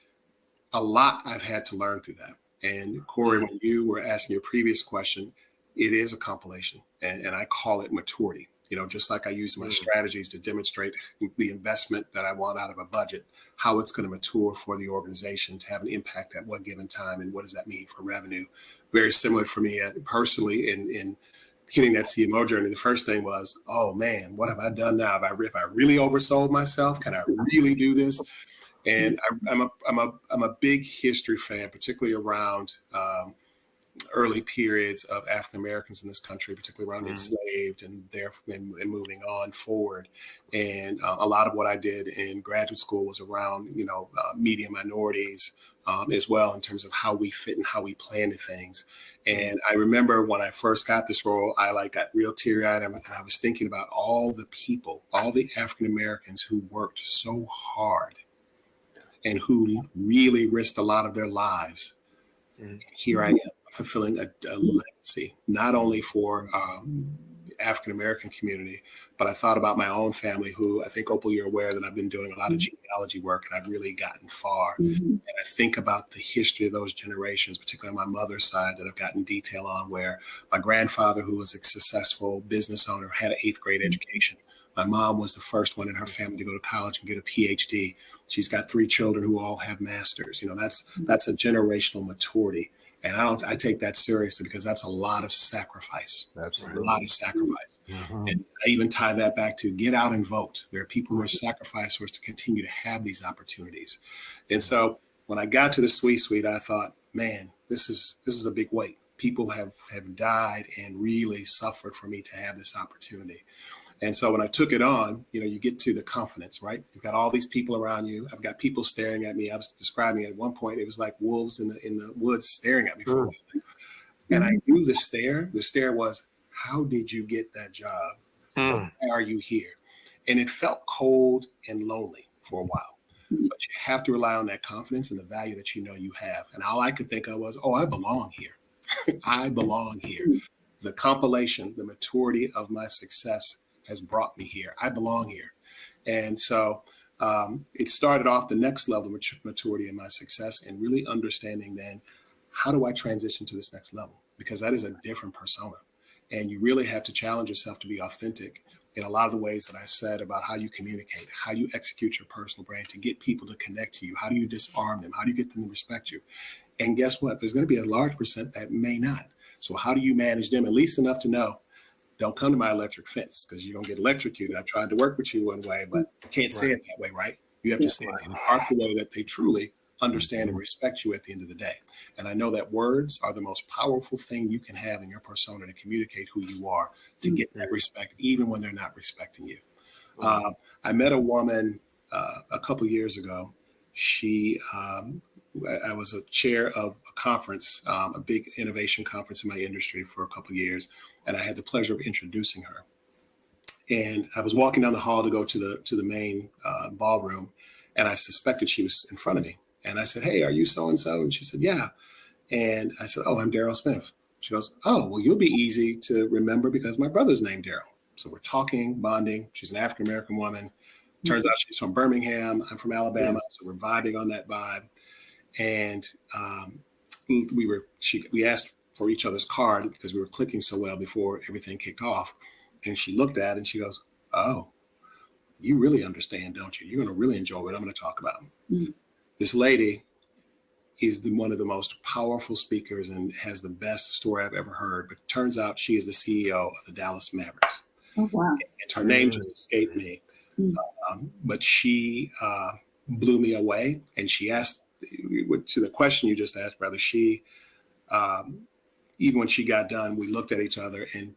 a lot I've had to learn through that. And Corey, when you were asking your previous question, it is a compilation, and I call it maturity. Just like I use my strategies to demonstrate the investment that I want out of a budget, how it's going to mature for the organization to have an impact at what given time, and what does that mean for revenue. Very similar for me personally in hitting that CMO journey. The first thing was, oh man, what have I done now? If I really oversold myself, can I really do this? And I'm a big history fan, particularly around early periods of African Americans in this country, particularly around enslaved and moving on forward. And a lot of what I did in graduate school was around media minorities as well, in terms of how we fit and how we plan to things. And I remember when I first got this role, I got real teary-eyed, and I was thinking about all the people, all the African Americans who worked so hard and who really risked a lot of their lives. Here I am, fulfilling a legacy, not only for African-American community, but I thought about my own family, who I think, Opal, you're aware that I've been doing a lot of genealogy work, and I've really gotten far. And I think about the history of those generations, particularly on my mother's side, that I've gotten detail on, where my grandfather, who was a successful business owner, had an 8th grade education. My mom was the first one in her family to go to college and get a PhD. She's got 3 children who all have masters. That's a generational maturity. And I take that seriously, because that's a lot of sacrifice. That's a lot of sacrifice. And I even tie that back to get out and vote. There are people who are sacrificed for us to continue to have these opportunities. And so when I got to the C-suite, I thought, man, this is a big weight. People have died and really suffered for me to have this opportunity. And so when I took it on, you get to the confidence, right? You've got all these people around you. I've got people staring at me. I was describing it at one point. It was like wolves in the woods staring at me for a while. And I knew the stare. The stare was, how did you get that job? Why are you here? And it felt cold and lonely for a while. But you have to rely on that confidence and the value that you have. And all I could think of was, I belong here. I belong here. The compilation, the maturity of my success has brought me here. I belong here. And so it started off the next level of maturity in my success and really understanding then, how do I transition to this next level? Because that is a different persona. And you really have to challenge yourself to be authentic in a lot of the ways that I said about how you communicate, how you execute your personal brand to get people to connect to you. How do you disarm them? How do you get them to respect you? And guess what? There's going to be a large percent that may not. So how do you manage them at least enough to know, don't come to my electric fence because you're going to get electrocuted. I tried to work with you one way, but you can't say it that way, right? You have to say it in a powerful way that they truly understand and respect you at the end of the day. And I know that words are the most powerful thing you can have in your persona to communicate who you are, to get that respect, even when they're not respecting you. I met a woman a couple of years ago. I was a chair of a conference, a big innovation conference in my industry for a couple of years, and I had the pleasure of introducing her. And I was walking down the hall to go to the main ballroom, and I suspected she was in front of me. And I said, "Hey, are you so-and-so?" And she said, "Yeah." And I said, "Oh, I'm Daryl Smith." She goes, "Oh, well, you'll be easy to remember because my brother's named Daryl." So we're talking, bonding. She's an African-American woman. Turns out she's from Birmingham. I'm from Alabama. So we're vibing on that vibe. And we asked for each other's card because we were clicking so well before everything kicked off. And she looked at it and she goes, "Oh, you really understand, don't you? You're going to really enjoy what I'm going to talk about." Mm-hmm. This lady is one of the most powerful speakers and has the best story I've ever heard. But it turns out she is the CEO of the Dallas Mavericks. Oh, wow. And her name just escaped me. But she blew me away. And she asked, to the question you just asked, brother, she, even when she got done, we looked at each other and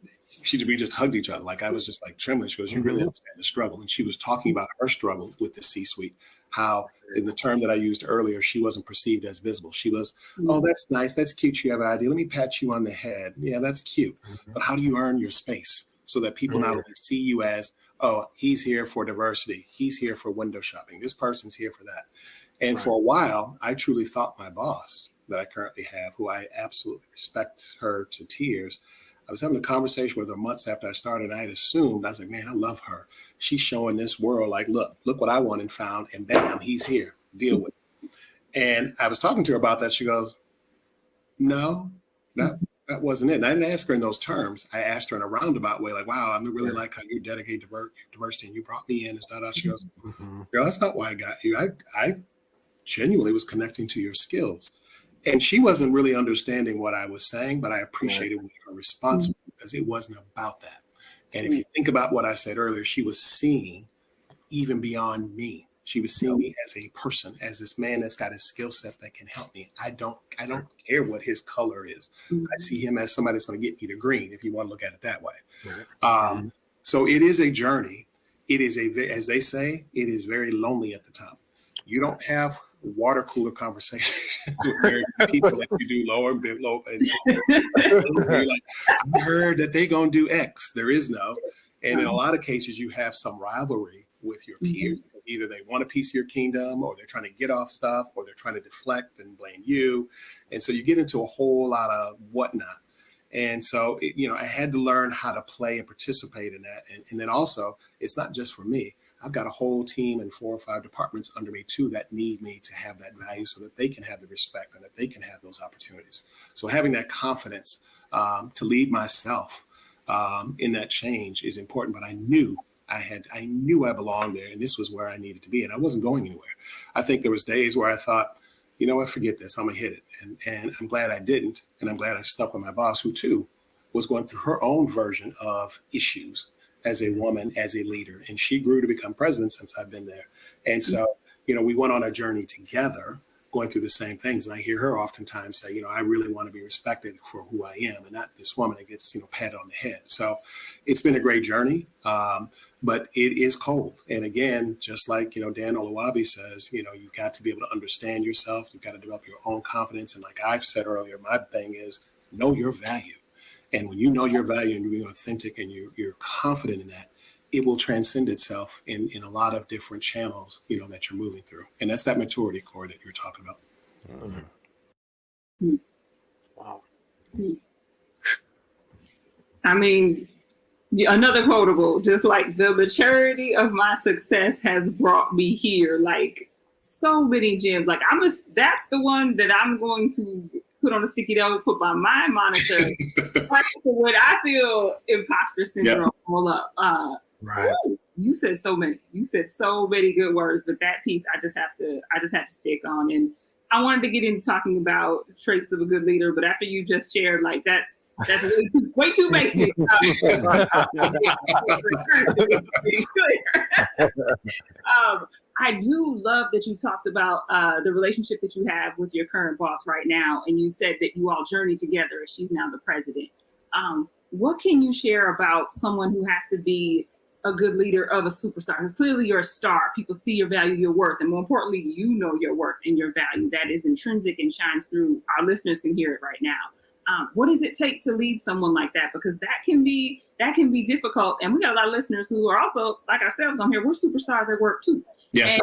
we just hugged each other. Like I was just like trembling. She goes, "You really understand the struggle." And she was talking about her struggle with the C-suite, how in the term that I used earlier, she wasn't perceived as visible. She was, "Oh, that's nice. That's cute. You have an idea. Let me pat you on the head. Yeah, that's cute." But how do you earn your space so that people not only see you as, "Oh, he's here for diversity. He's here for window shopping. This person's here for that." And for a while, I truly thought my boss that I currently have, who I absolutely respect her to tears, I was having a conversation with her months after I started. I had assumed, I was like, "Man, I love her. She's showing this world like, look what I went and found, and bam, he's here. Deal with it." And I was talking to her about that. She goes, "No, that wasn't it." And I didn't ask her in those terms. I asked her in a roundabout way, like, "Wow, I really like how you dedicate diversity and you brought me in and stuff." She goes, "Girl, that's not why I got you. I genuinely was connecting to your skills." And she wasn't really understanding what I was saying, but I appreciated her response because it wasn't about that. And if you think about what I said earlier, she was seeing even beyond me. She was seeing me as a person, as this man that's got a skill set that can help me. I don't care what his color is. I see him as somebody that's going to get me to green, if you want to look at it that way. So it is a journey. It is as they say, it is very lonely at the top. You don't have water cooler conversations with very people that you do lower and below. And you're like, "I heard that they're going to do X." There is no. And in a lot of cases, you have some rivalry with your peers. Because either they want a piece of your kingdom, or they're trying to get off stuff, or they're trying to deflect and blame you. And so you get into a whole lot of whatnot. And so, I had to learn how to play and participate in that. And then also, it's not just for me. I've got a whole team and 4 or 5 departments under me too that need me to have that value so that they can have the respect and that they can have those opportunities. So having that confidence to lead myself in that change is important. But I knew I belonged there, and this was where I needed to be, and I wasn't going anywhere. I think there was days where I thought, "You know what, forget this, I'm gonna hit it." And I'm glad I didn't, and I'm glad I stuck with my boss, who too was going through her own version of issues as a woman, as a leader. And she grew to become president since I've been there. And so, we went on a journey together. going through the same things. And I hear her oftentimes say, I really want to be respected for who I am and not this woman that gets, patted on the head. So it's been a great journey, but it is cold. And again, just like, Dan Oluwabi says, you've got to be able to understand yourself. You've got to develop your own confidence. And like I've said earlier, my thing is know your value. And when you know your value and you're being authentic and you're confident in that, it will transcend itself in a lot of different channels, that you're moving through. And that's that maturity, Corey, that you're talking about. Mm-hmm. Wow. I mean, another quotable, just like the maturity of my success has brought me here. Like so many gems. Like that's the one that I'm going to put on a sticky note, put by my monitor. When I feel imposter syndrome all up. Right. You said so many. You said so many good words, but that piece I just have to stick on. And I wanted to get into talking about traits of a good leader, but after you just shared, like that's way too basic. I do love that you talked about the relationship that you have with your current boss right now, and you said that you all journey together as she's now the president. What can you share about someone who has to be a good leader of a superstar? Because clearly you're a star. People see your value, your worth, and more importantly, you know your worth and your value. That is intrinsic and shines through. Our listeners can hear it right now. What does it take to lead someone like that? Because that can be difficult. And we got a lot of listeners who are also, like ourselves on here, we're superstars at work too. Yeah. And,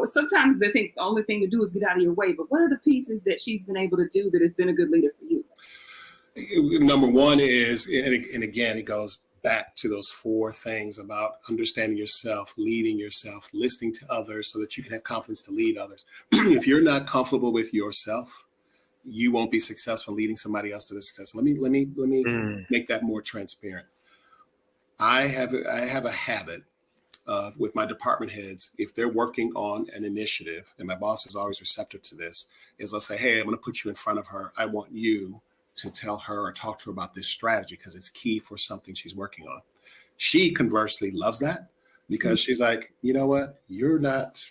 sometimes they think the only thing to do is get out of your way. But what are the pieces that she's been able to do that has been a good leader for you? Number one is, and again, it goes back to those 4 things about understanding yourself, leading yourself, listening to others so that you can have confidence to lead others. If you're not comfortable with yourself, you won't be successful leading somebody else to the success. Let me make that more transparent. I have a habit of, with my department heads, if they're working on an initiative, and my boss is always receptive to this, is I'll say, hey, I'm going to put you in front of her. I want you to tell her or talk to her about this strategy because it's key for something she's working on. She conversely loves that because she's like, you know what? You're not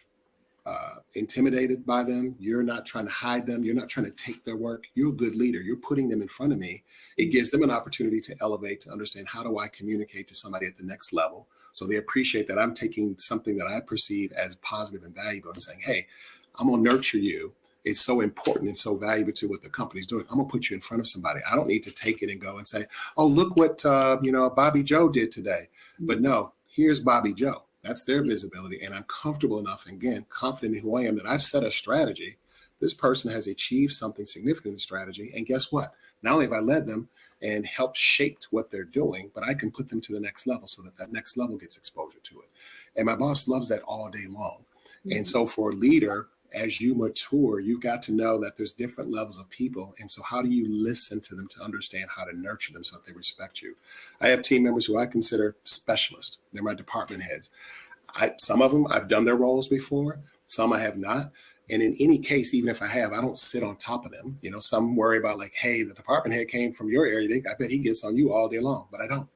intimidated by them. You're not trying to hide them. You're not trying to take their work. You're a good leader. You're putting them in front of me. It gives them an opportunity to elevate, to understand how do I communicate to somebody at the next level. So they appreciate that I'm taking something that I perceive as positive and valuable and saying, hey, I'm going to nurture you. It's so important and so valuable to what the company's doing. I'm gonna put you in front of somebody. I don't need to take it and go and say, oh, look what Bobby Joe did today. But no, here's Bobby Joe. That's their visibility. And I'm comfortable enough, and again, confident in who I am, that I've set a strategy. This person has achieved something significant in the strategy. And guess what? Not only have I led them and helped shape what they're doing, but I can put them to the next level so that next level gets exposure to it. And my boss loves that all day long. And so for a leader, as you mature, you've got to know that there's different levels of people. And so how do you listen to them to understand how to nurture them so that they respect you? I have team members who I consider specialists. They're my department heads. Some of them, I've done their roles before. Some I have not. And in any case, even if I have, I don't sit on top of them. Some worry about like, hey, the department head came from your area. I bet he gets on you all day long, but I don't.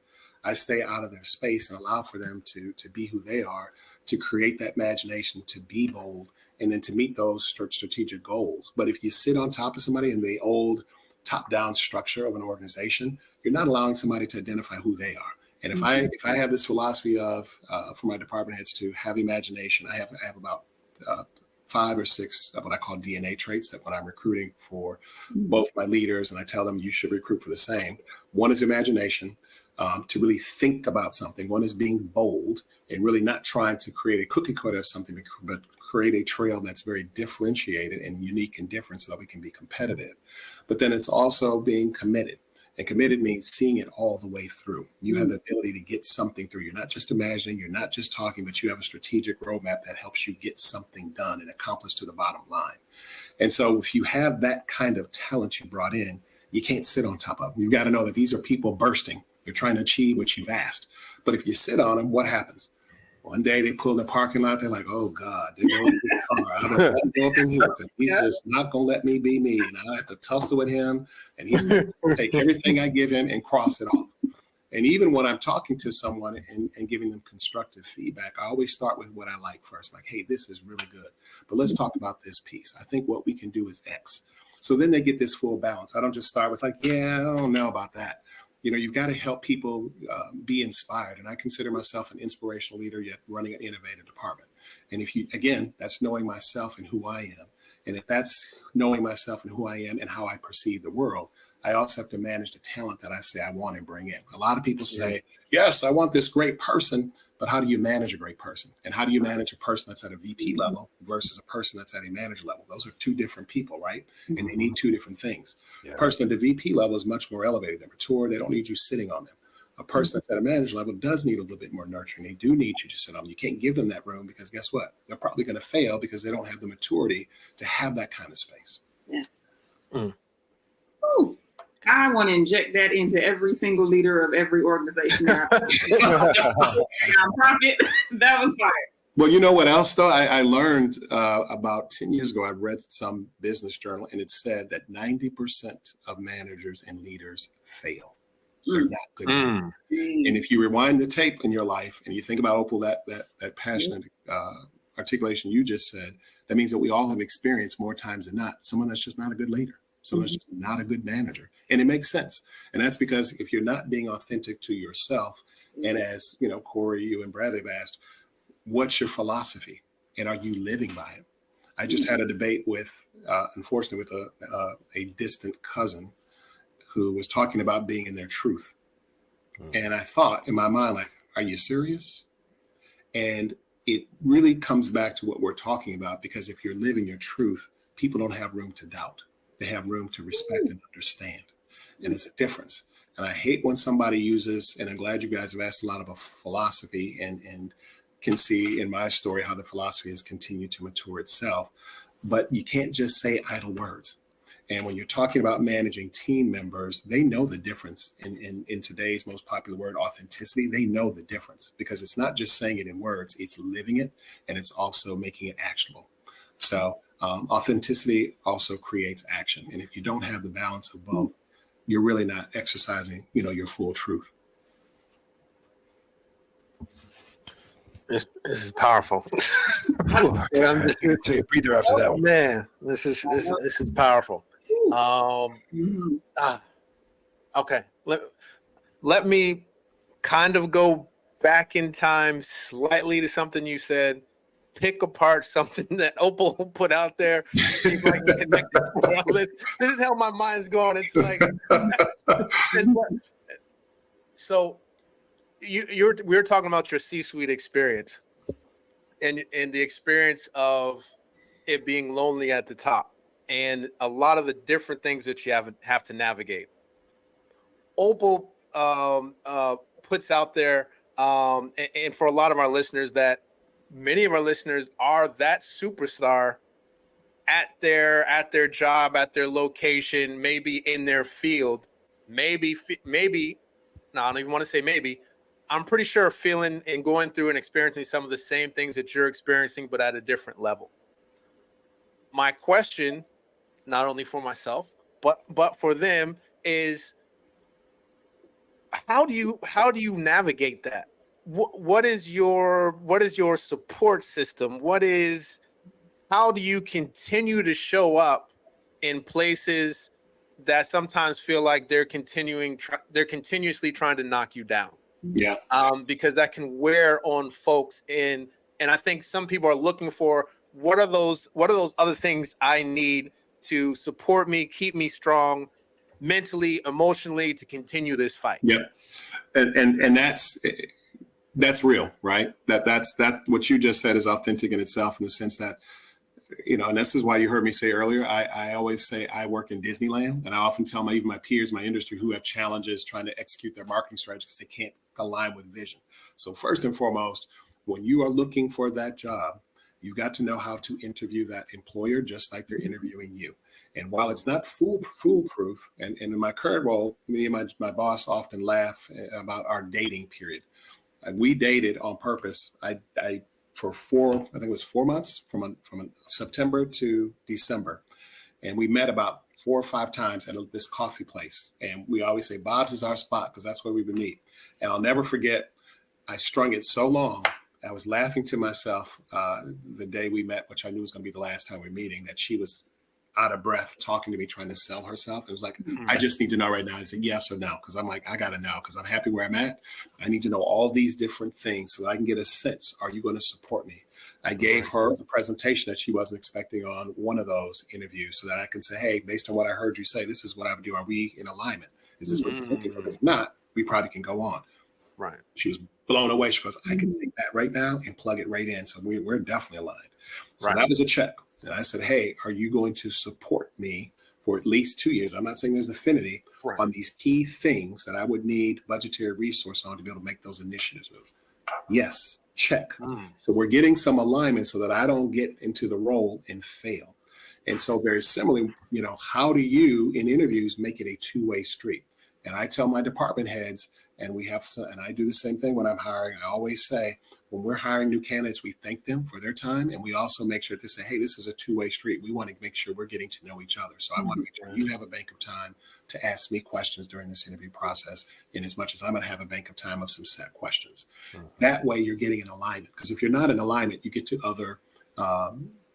I stay out of their space and allow for them to be who they are, to create that imagination, to be bold, and then to meet those strategic goals. But if you sit on top of somebody in the old top-down structure of an organization, you're not allowing somebody to identify who they are. And if I have this philosophy of for my department heads to have imagination, I have about 5 or 6 of what I call DNA traits that when I'm recruiting for both my leaders, and I tell them you should recruit for the same. One is imagination, to really think about something. One is being bold and really not trying to create a cookie cutter of something, but create a trail that's very differentiated and unique and different so that we can be competitive. But then it's also being committed. And committed means seeing it all the way through. You have the ability to get something through. You're not just imagining, you're not just talking, but you have a strategic roadmap that helps you get something done and accomplish to the bottom line. And so if you have that kind of talent you brought in, you can't sit on top of them. You've got to know that these are people bursting. They're trying to achieve what you've asked. But if you sit on them, what happens? One day they pull in the parking lot. They're like, oh, God, they're going to the car. I don't go up in here because he's just not going to let me be me. And I have to tussle with him. And he's going to take everything I give him and cross it off. And even when I'm talking to someone and giving them constructive feedback, I always start with what I like first. Like, hey, this is really good, but let's talk about this piece. I think what we can do is X. So then they get this full balance. I don't just start with like, yeah, I don't know about that. You've got to help people be inspired. And I consider myself an inspirational leader, yet running an innovative department. And again, that's knowing myself and who I am. And if that's knowing myself and who I am and how I perceive the world, I also have to manage the talent that I say I want and bring in. A lot of people say, yes, I want this great person, but how do you manage a great person? And how do you manage a person that's at a VP level versus a person that's at a manager level? Those are two different people, right? And they need two different things. A person at the VP level is much more elevated. They're mature. They don't need you sitting on them. A person that's at a manager level does need a little bit more nurturing. They do need you to sit on them. You can't give them that room because guess what? They're probably going to fail because they don't have the maturity to have that kind of space. Yes. Ooh. I want to inject that into every single leader of every organization. Nonprofit. That was fire. Well, you know what else, though? I learned about 10 years ago, I read some business journal, and it said that 90% of managers and leaders fail. They're not good. And if you rewind the tape in your life and you think about, Opal, that passionate articulation you just said, that means that we all have experienced more times than not someone that's just not a good leader. Someone's just not a good manager. And it makes sense. And that's because if you're not being authentic to yourself, and as Corey, you and Brad have asked, what's your philosophy? And are you living by it? I just had a debate with, unfortunately, with a distant cousin who was talking about being in their truth. And I thought in my mind, like, are you serious? And it really comes back to what we're talking about, because if you're living your truth, people don't have room to doubt. They have room to respect and understand. And it's a difference. And I hate when somebody uses, and I'm glad you guys have asked a lot about philosophy and can see in my story how the philosophy has continued to mature itself. But you can't just say idle words. And when you're talking about managing team members, they know the difference in today's most popular word, authenticity. They know the difference because it's not just saying it in words, it's living it, and it's also making it actionable. So authenticity also creates action. And if you don't have the balance of both, you're really not exercising, your full truth. This is powerful. I'm just going to take a breather after that one. Man, this is powerful. Okay. Let me kind of go back in time slightly to something you said. Pick apart something that Opal put out there. See if I can connect it. This is how my mind's going. It's like, so we were talking about your C-suite experience and the experience of it being lonely at the top and a lot of the different things that you have to navigate. Opal puts out there, and for a lot of our listeners, that many of our listeners are that superstar at their job, at their location, maybe in their field, maybe. No, I don't even want to say maybe. I'm pretty sure feeling and going through and experiencing some of the same things that you're experiencing, but at a different level. My question, not only for myself, but for them, is how do you navigate that? What is your support system? How do you continue to show up in places that sometimes feel like they're continuously trying to knock you down? Yeah. Because that can wear on folks and I think some people are looking for what are those other things I need to support me, keep me strong mentally, emotionally, to continue this fight. Yeah. And that's real, right? That's what you just said is authentic in itself, in the sense that, and this is why you heard me say earlier, I always say I work in Disneyland, and I often tell even my peers, my industry, who have challenges trying to execute their marketing strategy because they can't align with vision. So first and foremost, when you are looking for that job, you got to know how to interview that employer just like they're interviewing you. And while it's not foolproof, and in my current role, me and my boss often laugh about our dating period. We dated on purpose. For I think it was 4 months, from September to December. And we met about 4 or 5 times at this coffee place. And we always say, Bob's is our spot, because that's where we would meet. And I'll never forget, I strung it so long. I was laughing to myself the day we met, which I knew was going to be the last time we were meeting, that she was out of breath talking to me, trying to sell herself. It was like, I just need to know right now. I said yes or no, because I'm like, I got to know, because I'm happy where I'm at. I need to know all these different things so that I can get a sense. Are you going to support me? I gave her a presentation that she wasn't expecting on one of those interviews so that I can say, hey, based on what I heard you say, this is what I would do. Are we in alignment? Is this what you're looking for? If not, we probably can go on. Right. She was blown away. She goes, I can take that right now and plug it right in. So we're definitely aligned. So that was a check. And I said, hey, are you going to support me for at least 2 years? I'm not saying there's affinity on these key things that I would need budgetary resource on to be able to make those initiatives move. Yes, check. So we're getting some alignment so that I don't get into the role and fail. And so very similarly, how do you in interviews make it a two-way street? And I tell my department heads, and I do the same thing when I'm hiring. I always say, when we're hiring new candidates, we thank them for their time. And we also make sure to say, hey, this is a two-way street. We want to make sure we're getting to know each other. So I want to make sure you have a bank of time to ask me questions during this interview process, in as much as I'm going to have a bank of time of some set questions. That way you're getting in alignment. Because if you're not in alignment, you get to other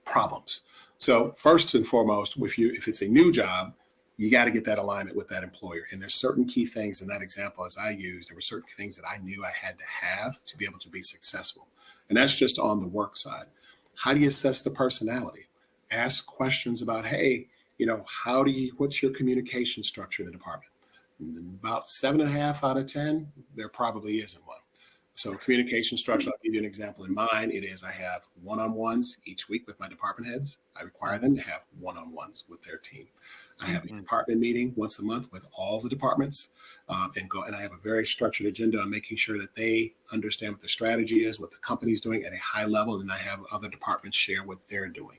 problems. So first and foremost, if it's a new job, you got to get that alignment with that employer. And there's certain key things in that example, as I used, there were certain things that I knew I had to have to be able to be successful. And that's just on the work side. How do you assess the personality? Ask questions about, hey, what's your communication structure in the department? And about 7.5 out of 10, there probably isn't one. So communication structure, I'll give you an example. In mine, it is I have one-on-ones each week with my department heads. I require them to have one-on-ones with their team. I have a department meeting once a month with all the departments and I have a very structured agenda on making sure that they understand what the strategy is, what the company's doing at a high level, and I have other departments share what they're doing.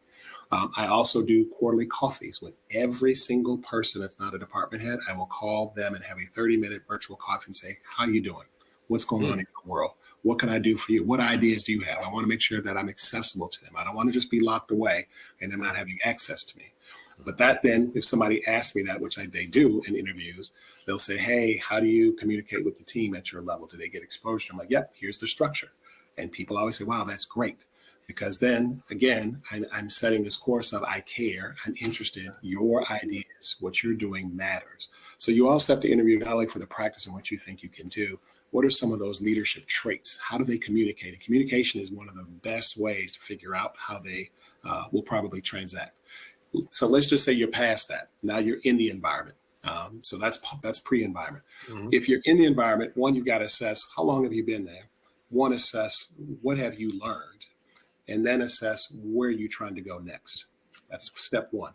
I also do quarterly coffees with every single person that's not a department head. I will call them and have a 30-minute virtual coffee and say, how you doing? What's going on in your world? What can I do for you? What ideas do you have? I want to make sure that I'm accessible to them. I don't want to just be locked away and them not having access to me. But that then, if somebody asks me that, which they do in interviews, they'll say, hey, how do you communicate with the team at your level? Do they get exposure? I'm like, yep, here's the structure. And people always say, wow, that's great. Because then, again, I'm setting this course of I care, I'm interested, your ideas, what you're doing matters. So you also have to interview not only for the practice and what you think you can do, what are some of those leadership traits? How do they communicate? And communication is one of the best ways to figure out how they will probably transact. So let's just say you're past that. Now you're in the environment. So that's pre-environment. If you're in the environment, one, you've got to assess how long have you been there? One, assess what have you learned? And then assess where you're trying to go next. That's step one.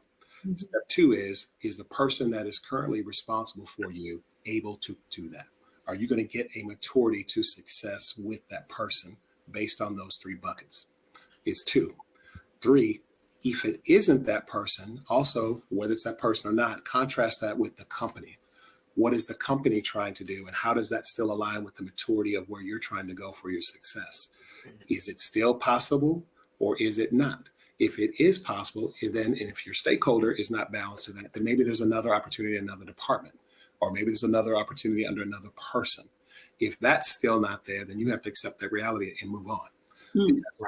Step two is the person that is currently responsible for you able to do that? Are you going to get a maturity to success with that person based on those three buckets? Is two. Three, if it isn't that person, also, whether it's that person or not, contrast that with the company. What is the company trying to do? And how does that still align with the maturity of where you're trying to go for your success? Is it still possible or is it not? If it is possible, then, and if your stakeholder is not balanced to that, then maybe there's another opportunity in another department, or maybe there's another opportunity under another person. If that's still not there, then you have to accept that reality and move on.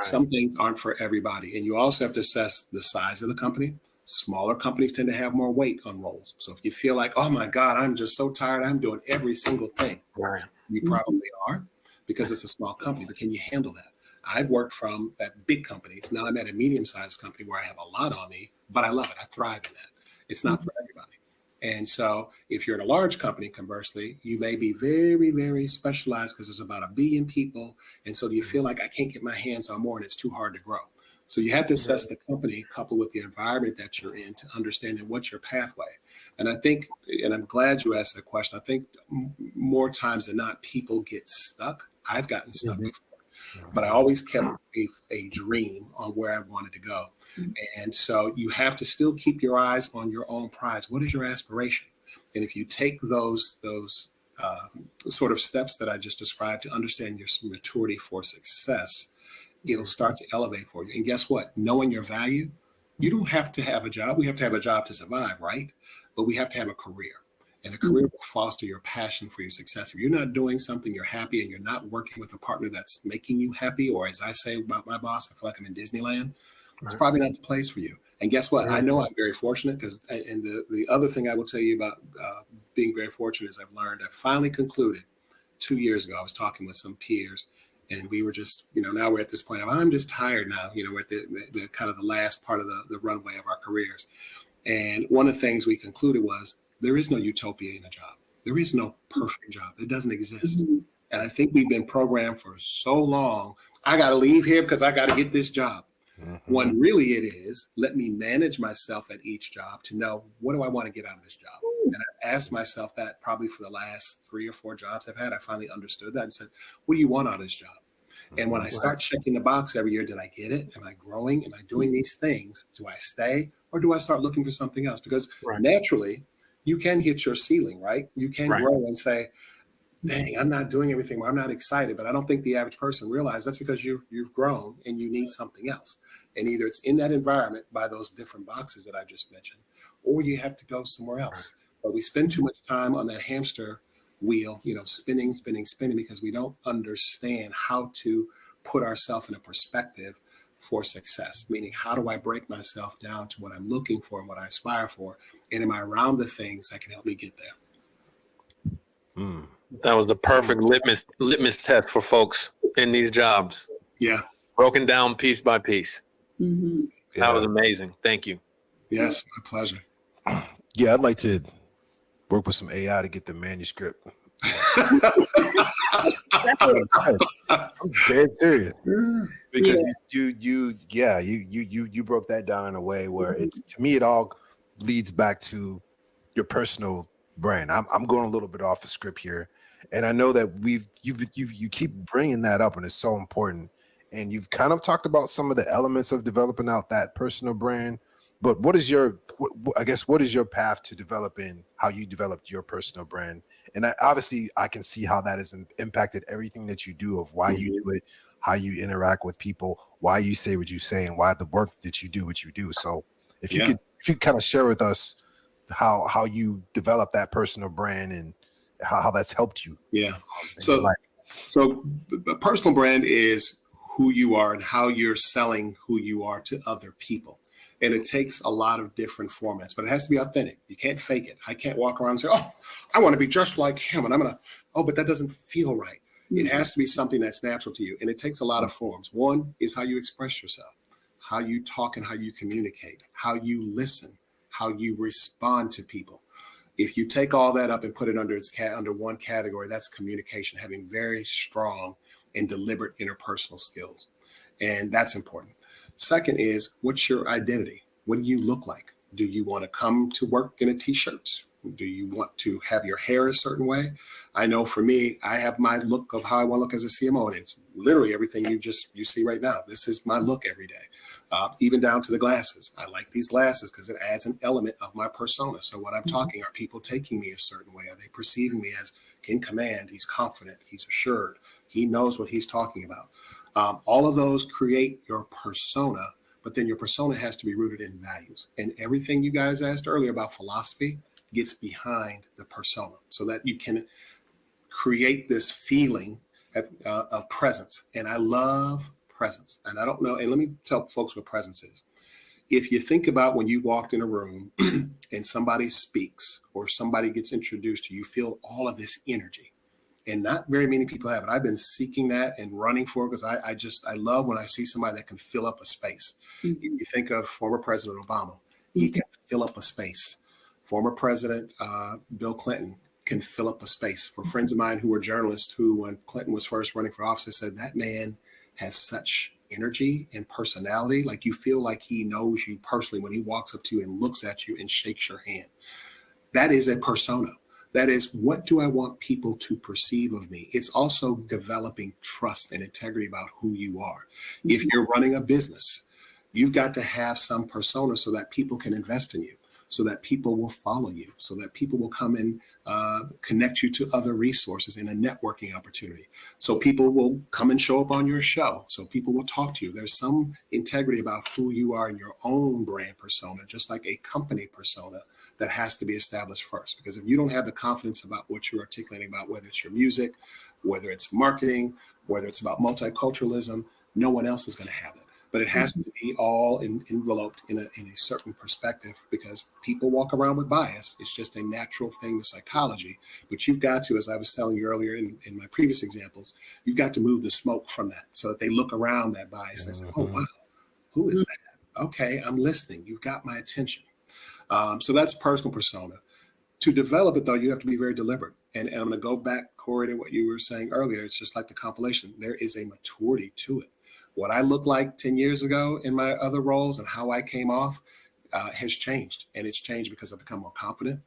Some things aren't for everybody. And you also have to assess the size of the company. Smaller companies tend to have more weight on roles. So if you feel like, oh my God, I'm just so tired, I'm doing every single thing. You probably are, because it's a small company, but can you handle that? I've worked from at big companies. Now I'm at a medium-sized company where I have a lot on me, but I love it. I thrive in that. It's not for everybody. And so if you're in a large company, conversely, you may be very, very specialized because there's about 1 billion people. And so you feel like I can't get my hands on more and it's too hard to grow. So you have to assess the company coupled with the environment that you're in to understand what's your pathway. And I think, and I'm glad you asked that question, I think more times than not, people get stuck. I've gotten stuck before, but I always kept a dream on where I wanted to go. And so you have to still keep your eyes on your own prize. What is your aspiration? And if you take those sort of steps that I just described to understand your maturity for success, it'll start to elevate for you. And guess what? Knowing your value, you don't have to have a job. We have to have a job to survive, right? But we have to have a career. And a career will foster your passion for your success. If you're not doing something, you're happy, and you're not working with a partner that's making you happy, or as I say about my boss, I feel like I'm in Disneyland, it's probably not the place for you. And guess what? I know I'm very fortunate because, and the other thing I will tell you about being very fortunate is I finally concluded 2 years ago. I was talking with some peers, and we were just, now we're at this point of, I'm just tired now. We're at the kind of the last part of the runway of our careers. And one of the things we concluded was, there is no utopia in a job. There is no perfect job. It doesn't exist. And I think we've been programmed for so long, I got to leave here because I got to get this job. When really it is, let me manage myself at each job to know, what do I want to get out of this job? And I asked myself that probably for the last 3 or 4 jobs I've had. I finally understood that and said, what do you want out of this job? And when I start checking the box every year, did I get it? Am I growing? Am I doing these things? Do I stay? Or do I start looking for something else? Because naturally, you can hit your ceiling, right? You can grow and say, dang, I'm not doing everything, or I'm not excited. But I don't think the average person realizes that's because you've grown and you need something else. And either it's in that environment by those different boxes that I just mentioned, or you have to go somewhere else. But we spend too much time on that hamster wheel, spinning, because we don't understand how to put ourselves in a perspective for success, meaning how do I break myself down to what I'm looking for and what I aspire for? And am I around the things that can help me get there? That was the perfect litmus test for folks in these jobs. Yeah. Broken down piece by piece. Mm-hmm. That was amazing. Thank you. Yes, my pleasure. Yeah, I'd like to work with some AI to get the manuscript. I'm dead serious, because you broke that down in a way where it's, to me, it all leads back to your personal brand. I'm going a little bit off the script here, and I know that you keep bringing that up, and it's so important. And you've kind of talked about some of the elements of developing out that personal brand. But what is your path to developing how you developed your personal brand? And obviously I can see how that has impacted everything that you do, of why you do it, how you interact with people, why you say what you say, and why the work that you do what you do. So if you could kind of share with us how you develop that personal brand and how that's helped you. Yeah. So the personal brand is who you are and how you're selling who you are to other people. And it takes a lot of different formats, but it has to be authentic. You can't fake it. I can't walk around and say, oh, I want to be just like him. And but that doesn't feel right. It has to be something that's natural to you. And it takes a lot of forms. One is how you express yourself, how you talk and how you communicate, how you listen, how you respond to people. If you take all that up and put it under one category, that's communication, having very strong and deliberate interpersonal skills. And that's important. Second is, what's your identity? What do you look like? Do you want to come to work in a t-shirt? Do you want to have your hair a certain way? I know for me, I have my look of how I want to look as a CMO, and it's literally everything you see right now. This is my look every day, even down to the glasses. I like these glasses because it adds an element of my persona. So when I'm talking, are people taking me a certain way? Are they perceiving me as in command? He's confident. He's assured. He knows what he's talking about. All of those create your persona, but then your persona has to be rooted in values. And everything you guys asked earlier about philosophy gets behind the persona so that you can create this feeling of presence. And I love presence. And I don't know, and let me tell folks what presence is. If you think about when you walked in a room and somebody speaks or somebody gets introduced to you, you feel all of this energy. And not very many people have it. I've been seeking that and running for it because I love when I see somebody that can fill up a space. If you think of former President Obama, he can fill up a space. Former President Bill Clinton can fill up a space. For friends of mine who were journalists who, when Clinton was first running for office, said that man has such energy and personality. Like you feel like he knows you personally when he walks up to you and looks at you and shakes your hand. That is a persona. That is, what do I want people to perceive of me? It's also developing trust and integrity about who you are. If you're running a business, you've got to have some persona so that people can invest in you, so that people will follow you, so that people will come and connect you to other resources in a networking opportunity. So people will come and show up on your show. So people will talk to you. There's some integrity about who you are in your own brand persona, just like a company persona that has to be established first. Because if you don't have the confidence about what you're articulating about, whether it's your music, whether it's marketing, whether it's about multiculturalism, no one else is going to have it. But it has to be all enveloped in a certain perspective, because people walk around with bias. It's just a natural thing with psychology. But you've got to, as I was telling you earlier in my previous examples, you've got to move the smoke from that so that they look around that bias and say, oh, wow, who is that? Okay, I'm listening. You've got my attention. So that's personal persona. To develop it, though, you have to be very deliberate. And I'm going to go back, Corey, to what you were saying earlier. It's just like the compilation. There is a maturity to it. What I looked like 10 years ago in my other roles and how I came off has changed. And it's changed because I've become more confident.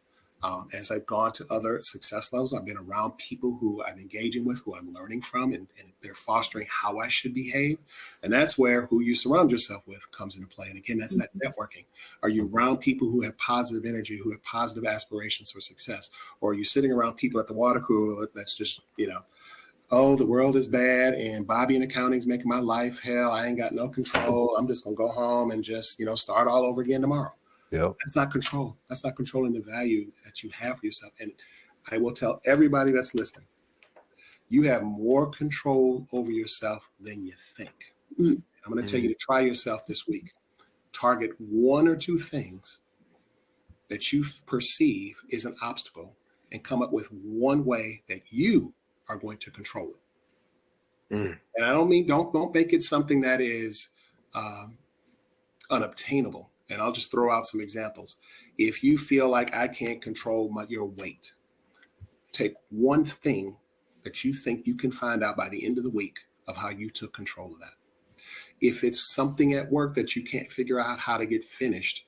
As I've gone to other success levels, I've been around people who I'm engaging with, who I'm learning from, and they're fostering how I should behave. And that's where who you surround yourself with comes into play. And again, that's that networking. Are you around people who have positive energy, who have positive aspirations for success? Or are you sitting around people at the water cooler that's just, oh, the world is bad and Bobby in accounting is making my life hell. I ain't got no control. I'm just going to go home and just, start all over again tomorrow. Yep. That's not control. That's not controlling the value that you have for yourself. And I will tell everybody that's listening, you have more control over yourself than you think. I'm going to tell you to try yourself this week. Target one or two things that you perceive is an obstacle and come up with one way that you are going to control it. And I don't mean, don't make it something that is unobtainable. And I'll just throw out some examples. If you feel like I can't control your weight, take one thing that you think you can find out by the end of the week of how you took control of that. If it's something at work that you can't figure out how to get finished,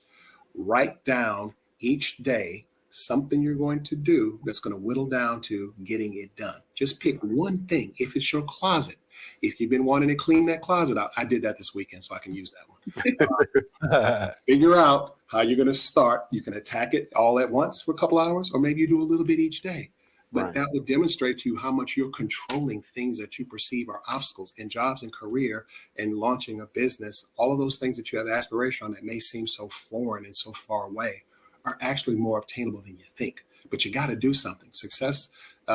write down each day something you're going to do that's going to whittle down to getting it done. Just pick one thing. If it's your closet, if you've been wanting to clean that closet out, I did that this weekend, so I can use that one. Figure out how you're going to start. You can attack it all at once for a couple hours, or maybe you do a little bit each day. But that would demonstrate to you how much you're controlling things that you perceive are obstacles in jobs and career and launching a business. All of those things that you have aspiration on that may seem so foreign and so far away are actually more obtainable than you think. But you got to do something. Success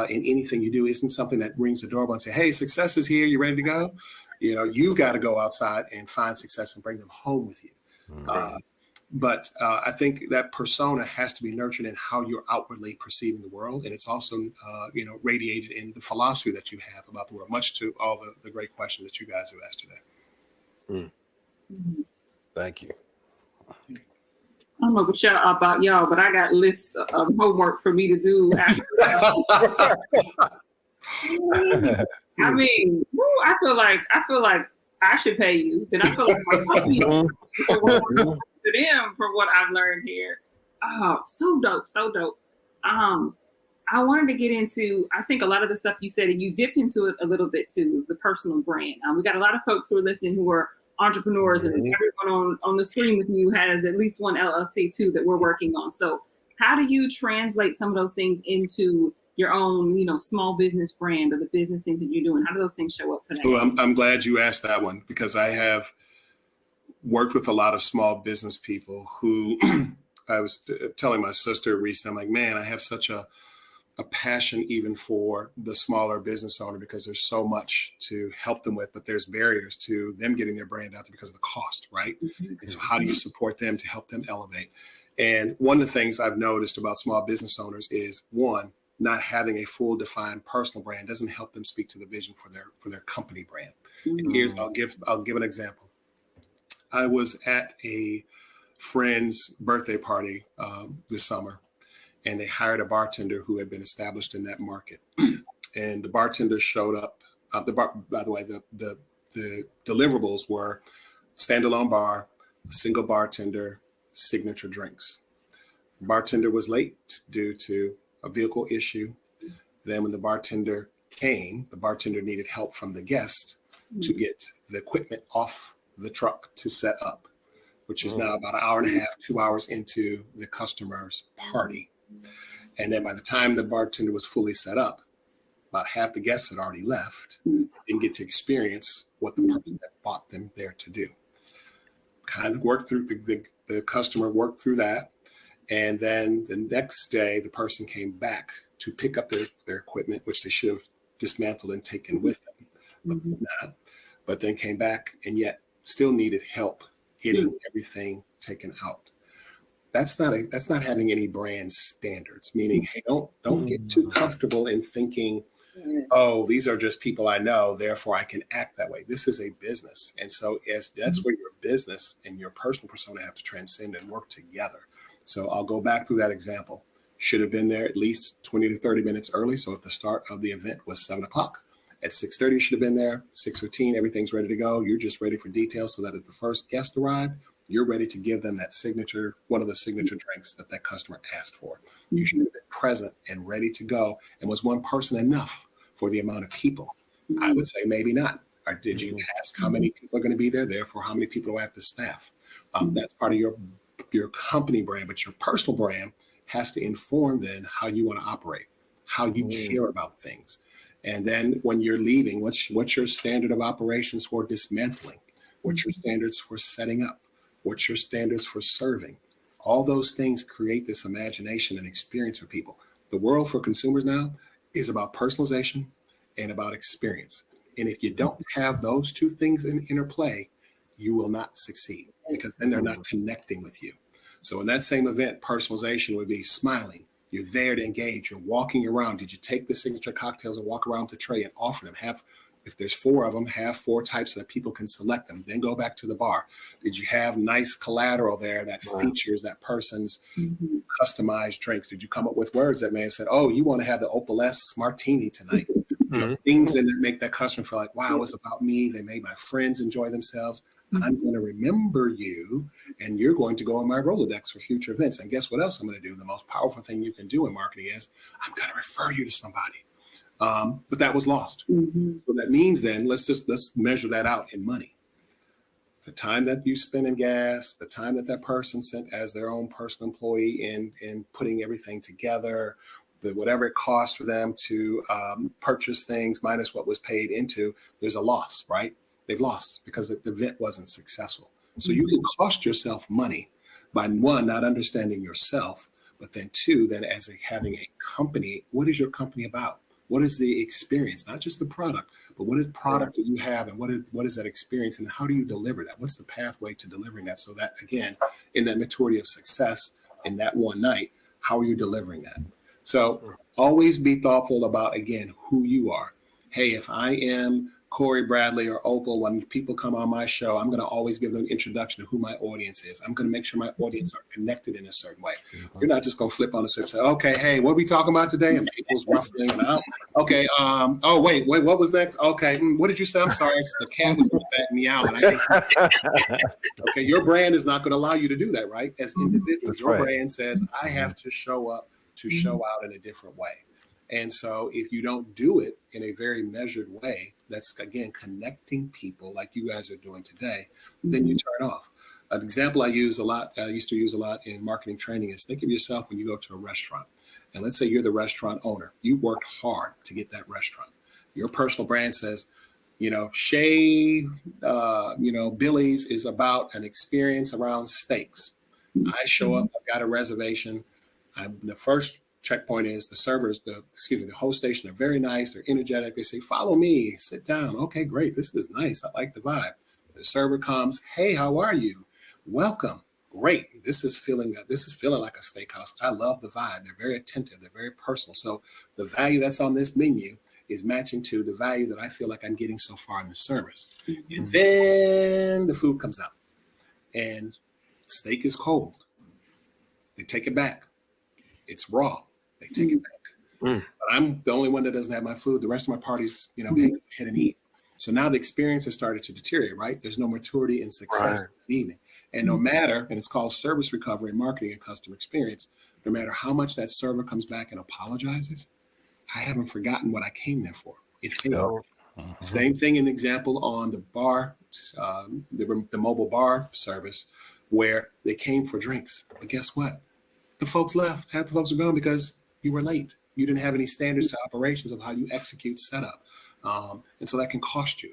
in anything you do isn't something that rings the doorbell and say, hey, success is here. You ready to go? You've got to go outside and find success and bring them home with you. But I think that persona has to be nurtured in how you're outwardly perceiving the world. And it's also, radiated in the philosophy that you have about the world, much to all the great questions that you guys have asked today. Thank you. I don't know about y'all, but I got lists of homework for me to do. I mean, I feel like I should pay you. Then I feel like my company to them for what I've learned here. Oh, so dope. I wanted to get into, I think a lot of the stuff you said, and you dipped into it a little bit too, the personal brand. We got a lot of folks who are listening who are entrepreneurs, and everyone on the screen with you has at least one LLC too that we're working on. So how do you translate some of those things into your own, small business brand or the business things that you're doing? How do those things show up for that? So I'm glad you asked that one, because I have worked with a lot of small business people who I was telling my sister recently, I'm like, man, I have such a passion even for the smaller business owner, because there's so much to help them with, but there's barriers to them getting their brand out there because of the cost, right? And so how do you support them to help them elevate? And one of the things I've noticed about small business owners is, one, not having a full defined personal brand doesn't help them speak to the vision for their company brand. And I'll give an example. I was at a friend's birthday party this summer, and they hired a bartender who had been established in that market. And the bartender showed up. By the way, the deliverables were standalone bar, a single bartender, signature drinks. The bartender was late due to a vehicle issue. Then when the bartender came, the bartender needed help from the guests to get the equipment off the truck to set up, which is now about an hour and a half, 2 hours into the customer's party. And then by the time the bartender was fully set up, about half the guests had already left and didn't get to experience what the person that bought them there to do. Kind of worked through the customer worked through that. And then the next day, the person came back to pick up their equipment, which they should have dismantled and taken with them, but did not. But then came back and yet still needed help getting everything taken out. That's not having any brand standards, meaning, hey, don't get too comfortable in thinking, oh, these are just people I know, therefore I can act that way. This is a business. And so that's where your business and your personal persona have to transcend and work together. So I'll go back through that example. Should have been there at least 20 to 30 minutes early. So if the start of the event was 7 o'clock, at 6:30, you should have been there. 6:15, everything's ready to go. You're just ready for details so that if the first guest arrived, you're ready to give them that signature, one of the signature drinks that customer asked for. You should have been present and ready to go. And was one person enough for the amount of people? I would say maybe not. Or did you ask how many people are going to be there? Therefore, how many people do I have to staff? That's part of your company brand, but your personal brand has to inform then how you want to operate, how you care about things. And then when you're leaving, what's your standard of operations for dismantling? What's your standards for setting up? What's your standards for serving? All those things create this imagination and experience for people. The world for consumers now is about personalization and about experience. And if you don't have those two things in interplay, you will not succeed because then they're not connecting with you. So in that same event, personalization would be smiling. You're there to engage. You're walking around. Did you take the signature cocktails and walk around the tray and offer them? If there's 4 of them, have 4 types so that people can select them. Then go back to the bar. Did you have nice collateral there that features that person's customized drinks? Did you come up with words that may have said, oh, you want to have the Opal-esque martini tonight? Things that make that customer feel like, wow, it's about me. They made my friends enjoy themselves. I'm going to remember you, and you're going to go on my Rolodex for future events. And guess what else I'm going to do? The most powerful thing you can do in marketing is I'm going to refer you to somebody. But that was lost. So that means then let's measure that out in money. The time that you spend in gas, the time that person spent as their own personal employee in putting everything together, whatever it costs for them to purchase things minus what was paid into, there's a loss, right? They've lost because the event wasn't successful. So you can cost yourself money by 1, not understanding yourself, but then 2, then having a company. What is your company about? What is the experience? Not just the product, but what is product that you have, and what is that experience, and how do you deliver that? What's the pathway to delivering that? So that, again, in that maturity of success in that one night, how are you delivering that? So always be thoughtful about, again, who you are. Hey, if I am Corey Bradley or Opal, when people come on my show, I'm going to always give them an introduction to who my audience is. I'm going to make sure my audience are connected in a certain way. You're not just going to flip on the switch and say, okay, hey, what are we talking about today? And people's ruffling and out. Okay. Oh, wait, what was next? Okay. What did you say? I'm sorry. The cat was in the back meowing. Okay. Your brand is not going to allow you to do that, right? As individuals, your brand says, I have to show up to show out in a different way. And so if you don't do it in a very measured way, that's, again, connecting people like you guys are doing today, then you turn off. An example I used to use a lot in marketing training is think of yourself when you go to a restaurant. And let's say you're the restaurant owner. You worked hard to get that restaurant. Your personal brand says, Billy's is about an experience around steaks. I show up, I've got a reservation. The first checkpoint is the servers, the host station are very nice. They're energetic. They say, follow me, sit down. Okay, great. This is nice. I like the vibe. The server comes. Hey, how are you? Welcome. Great. This is feeling like a steakhouse. I love the vibe. They're very attentive. They're very personal. So the value that's on this menu is matching to the value that I feel like I'm getting so far in the service. And then the food comes out and steak is cold. They take it back. It's raw. They take it back. But I'm the only one that doesn't have my food. The rest of my party's, hit and eat. So now the experience has started to deteriorate, right? There's no maturity and success in the evening. And no matter, and it's called service recovery in marketing and customer experience, no matter how much that server comes back and apologizes, I haven't forgotten what I came there for. It failed. Same thing, an example on the bar, the mobile bar service, where they came for drinks. But guess what? The folks left. Half the folks are gone because you were late. You didn't have any standards to operations of how you execute setup. And so that can cost you.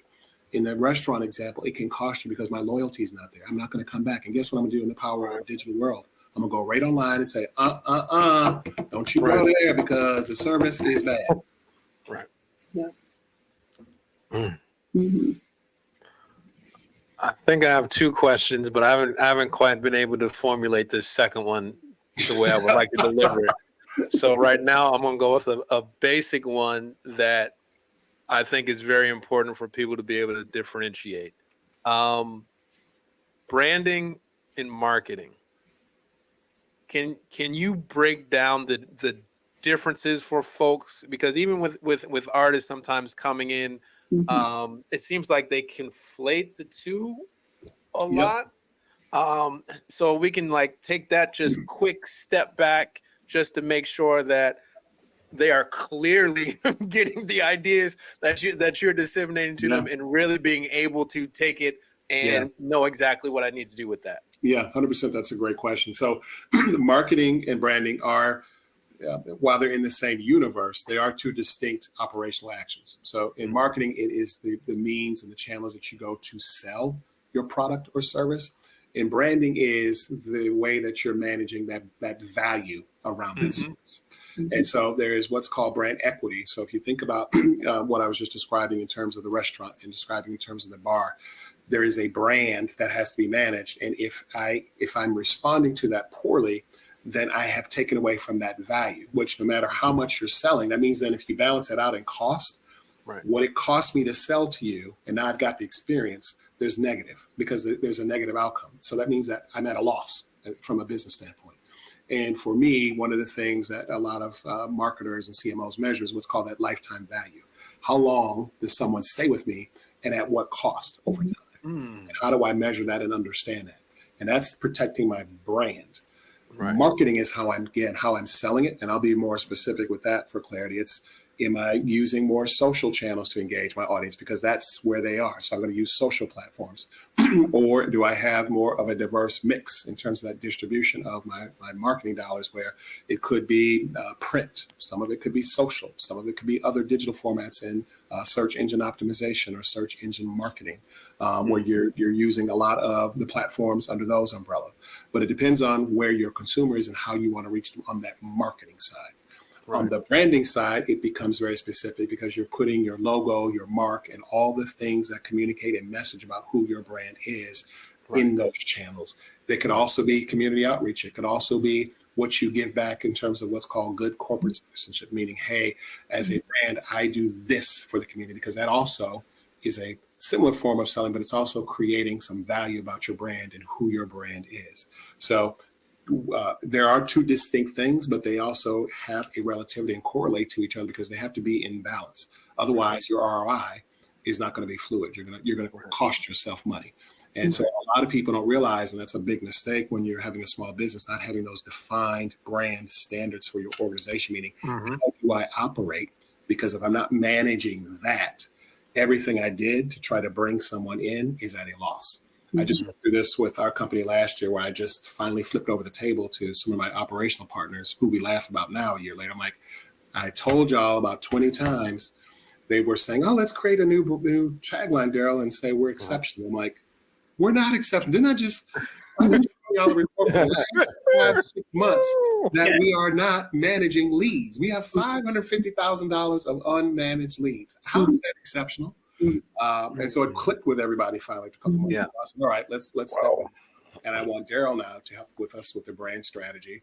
In the restaurant example, it can cost you because my loyalty is not there. I'm not going to come back. And guess what I'm going to do in the power of our digital world? I'm gonna go right online and say, don't you go there because the service is bad. Right. Yeah. Mm. Mm-hmm. I think I have two questions, but I haven't quite been able to formulate this second one the way I would like to deliver it. So right now I'm going to go with a basic one that I think is very important for people to be able to differentiate. Branding and marketing. Can you break down the differences for folks? Because even with artists sometimes coming in, it seems like they conflate the two a lot. So we can like take that just quick step back just to make sure that they are clearly getting the ideas that you're disseminating to them and really being able to take it and know exactly what I need to do with that. Yeah, 100%. That's a great question. So marketing and branding are, while they're in the same universe, they are two distinct operational actions. So in marketing, it is the means and the channels that you go to sell your product or service. And branding is the way that you're managing that value around that service. And so there is what's called brand equity. So if you think about what I was just describing in terms of the restaurant and describing in terms of the bar, there is a brand that has to be managed. And if I'm responding to that poorly, then I have taken away from that value, which no matter how much you're selling, that means then if you balance that out in cost, what it cost me to sell to you, and now I've got the experience, there's negative because there's a negative outcome. So that means that I'm at a loss from a business standpoint. And for me, one of the things that a lot of marketers and CMOs measure is what's called that lifetime value. How long does someone stay with me and at what cost over time? And how do I measure that and understand that? And that's protecting my brand. Marketing is how I'm selling it. And I'll be more specific with that for clarity. It's, am I using more social channels to engage my audience? Because that's where they are. So I'm going to use social platforms. Or do I have more of a diverse mix in terms of that distribution of my marketing dollars, where it could be print, some of it could be social, some of it could be other digital formats in search engine optimization or search engine marketing, where you're using a lot of the platforms under those umbrella. But it depends on where your consumer is and how you want to reach them on that marketing side. On the branding side, it becomes very specific because you're putting your logo, your mark, and all the things that communicate a message about who your brand is in those channels. They could also be community outreach. It could also be what you give back in terms of what's called good corporate citizenship, meaning, hey, as a brand, I do this for the community, because that also is a similar form of selling, but it's also creating some value about your brand and who your brand is. So there are two distinct things, but they also have a relativity and correlate to each other because they have to be in balance. Otherwise, your ROI is not going to be fluid. You're going to cost yourself money. And so a lot of people don't realize, and that's a big mistake when you're having a small business, not having those defined brand standards for your organization, meaning how do I operate? Because if I'm not managing that, everything I did to try to bring someone in is at a loss. I just went through this with our company last year, where I just finally flipped over the table to some of my operational partners who we laugh about now a year later. I'm like, I told y'all about 20 times. They were saying, oh, let's create a new tagline, Daryl, and say we're exceptional. I'm like, we're not exceptional. Didn't I just tell y'all a report for the last 5-6 months that we are not managing leads? We have $550,000 of unmanaged leads. How is that exceptional? And so it clicked with everybody finally a couple months ago. I said, all right, let's step in. And I want Daryl now to help with us with the brand strategy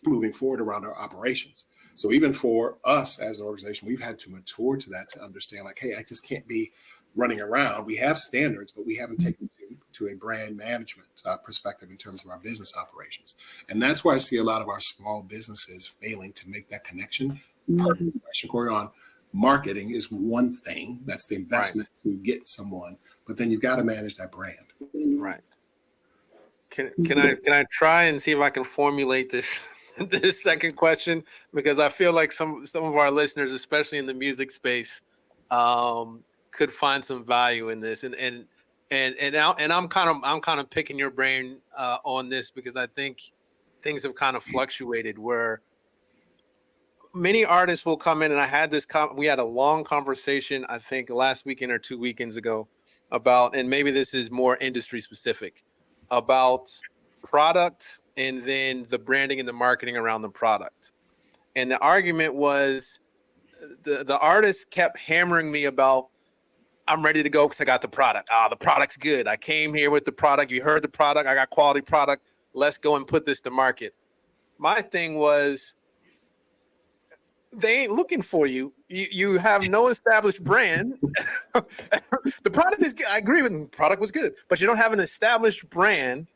moving forward around our operations. So even for us as an organization, we've had to mature to that, to understand like, hey, I just can't be running around. We have standards, but we haven't taken to a brand management perspective in terms of our business operations. And that's why I see a lot of our small businesses failing to make that connection. Part of the question, Corey, on marketing is one thing. That's the investment to get someone, but then you've got to manage that brand. Right. Can I try and see if I can formulate this second question, because I feel like some of our listeners, especially in the music space, could find some value in this, and I'm kind of picking your brain on this, because I think things have kind of fluctuated where many artists will come in, and I had we had a long conversation, I think last weekend or 2 weekends ago, about, and maybe this is more industry specific, about product and then the branding and the marketing around the product. And the argument was the artist kept hammering me about, I'm ready to go because I got the product. The product's good. I came here with the product. You heard the product. I got quality product. Let's go and put this to market. My thing was, they ain't looking for you. You have no established brand. The product is good. I agree with them. The product was good, but you don't have an established brand.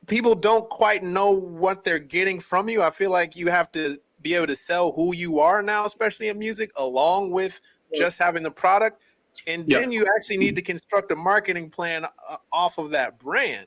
People don't quite know what they're getting from you. I feel like you have to be able to sell who you are now, especially in music, along with just having the product. And then you actually need to construct a marketing plan off of that brand.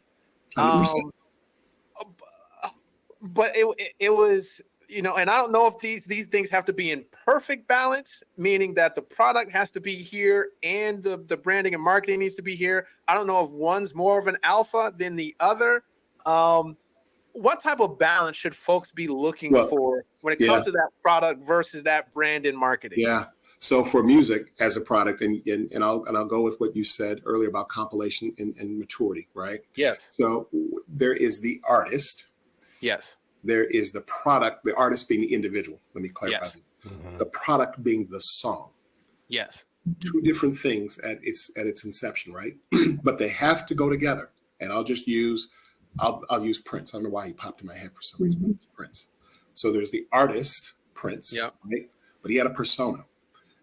But it was, and I don't know if these things have to be in perfect balance, meaning that the product has to be here and the branding and marketing needs to be here. I don't know if one's more of an alpha than the other. What type of balance should folks be looking for when it comes to that product versus that brand and marketing? Yeah. So for music as a product, and I'll go with what you said earlier about compilation and maturity, right? Yes. So there is the artist. Yes. There is the product, the artist being the individual. Let me clarify. Yes. Mhm. The product being the song. Yes. Two different things at its inception, right? But they have to go together. And I'll use Prince. I don't know why he popped in my head for some reason. Prince. So there's the artist, Prince, right? But he had a persona.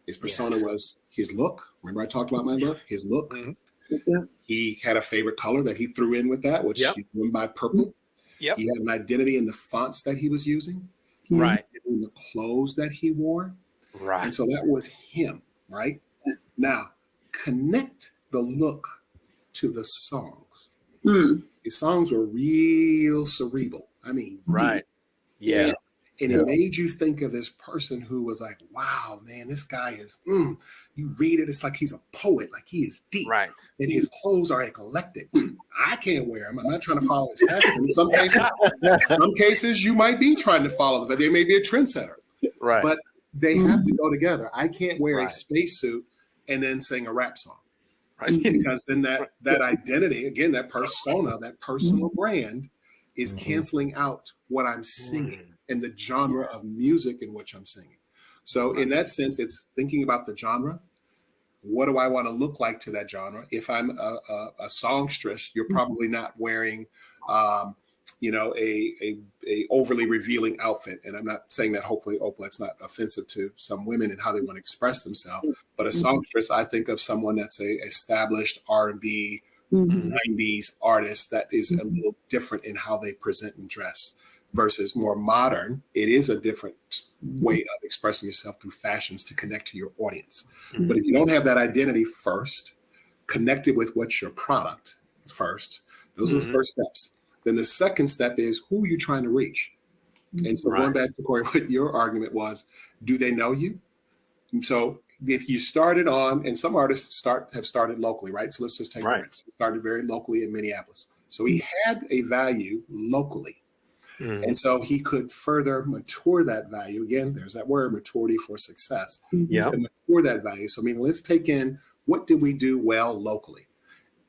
His persona was his look. Remember I talked about my look? His look. Mm-hmm. He had a favorite color that he threw in with that, which he went by purple. Yep. He had an identity in the fonts that he was using. Right. In the clothes that he wore. Right. And so that was him, right? Now, connect the look to the songs. His songs were real cerebral. I mean, right. Deep. Yeah. And it made you think of this person who was like, wow, man, this guy is, you read it, it's like he's a poet, like he is deep. Right. And his clothes are eclectic. I can't wear them. I'm not trying to follow his fashion. In some cases, you might be trying to follow them, but they may be a trendsetter. Right. But they have to go together. I can't wear a spacesuit and then sing a rap song. Right. Because then that identity, again, that persona, that personal brand is canceling out what I'm singing and the genre of music in which I'm singing. So in that sense, it's thinking about the genre. What do I want to look like to that genre? If I'm a songstress, you're probably not wearing, a overly revealing outfit. And I'm not saying that hopefully, it's not offensive to some women and how they want to express themselves. But a songstress, I think of someone that's a established R&B 90s artist that is a little different in how they present and dress versus more modern. It is a different way of expressing yourself through fashions to connect to your audience. But if you don't have that identity first, connected with what's your product first, those are the first steps. Then the second step is who are you trying to reach? And so going back to Corey, what your argument was, do they know you? And so if you started on, and some artists have started locally, right? So let's just take Prince. He started very locally in Minneapolis. So he had a value locally. And so he could further mature that value. Again, there's that word, maturity for success. Yeah. Mature that value. So, let's take in, what did we do well locally?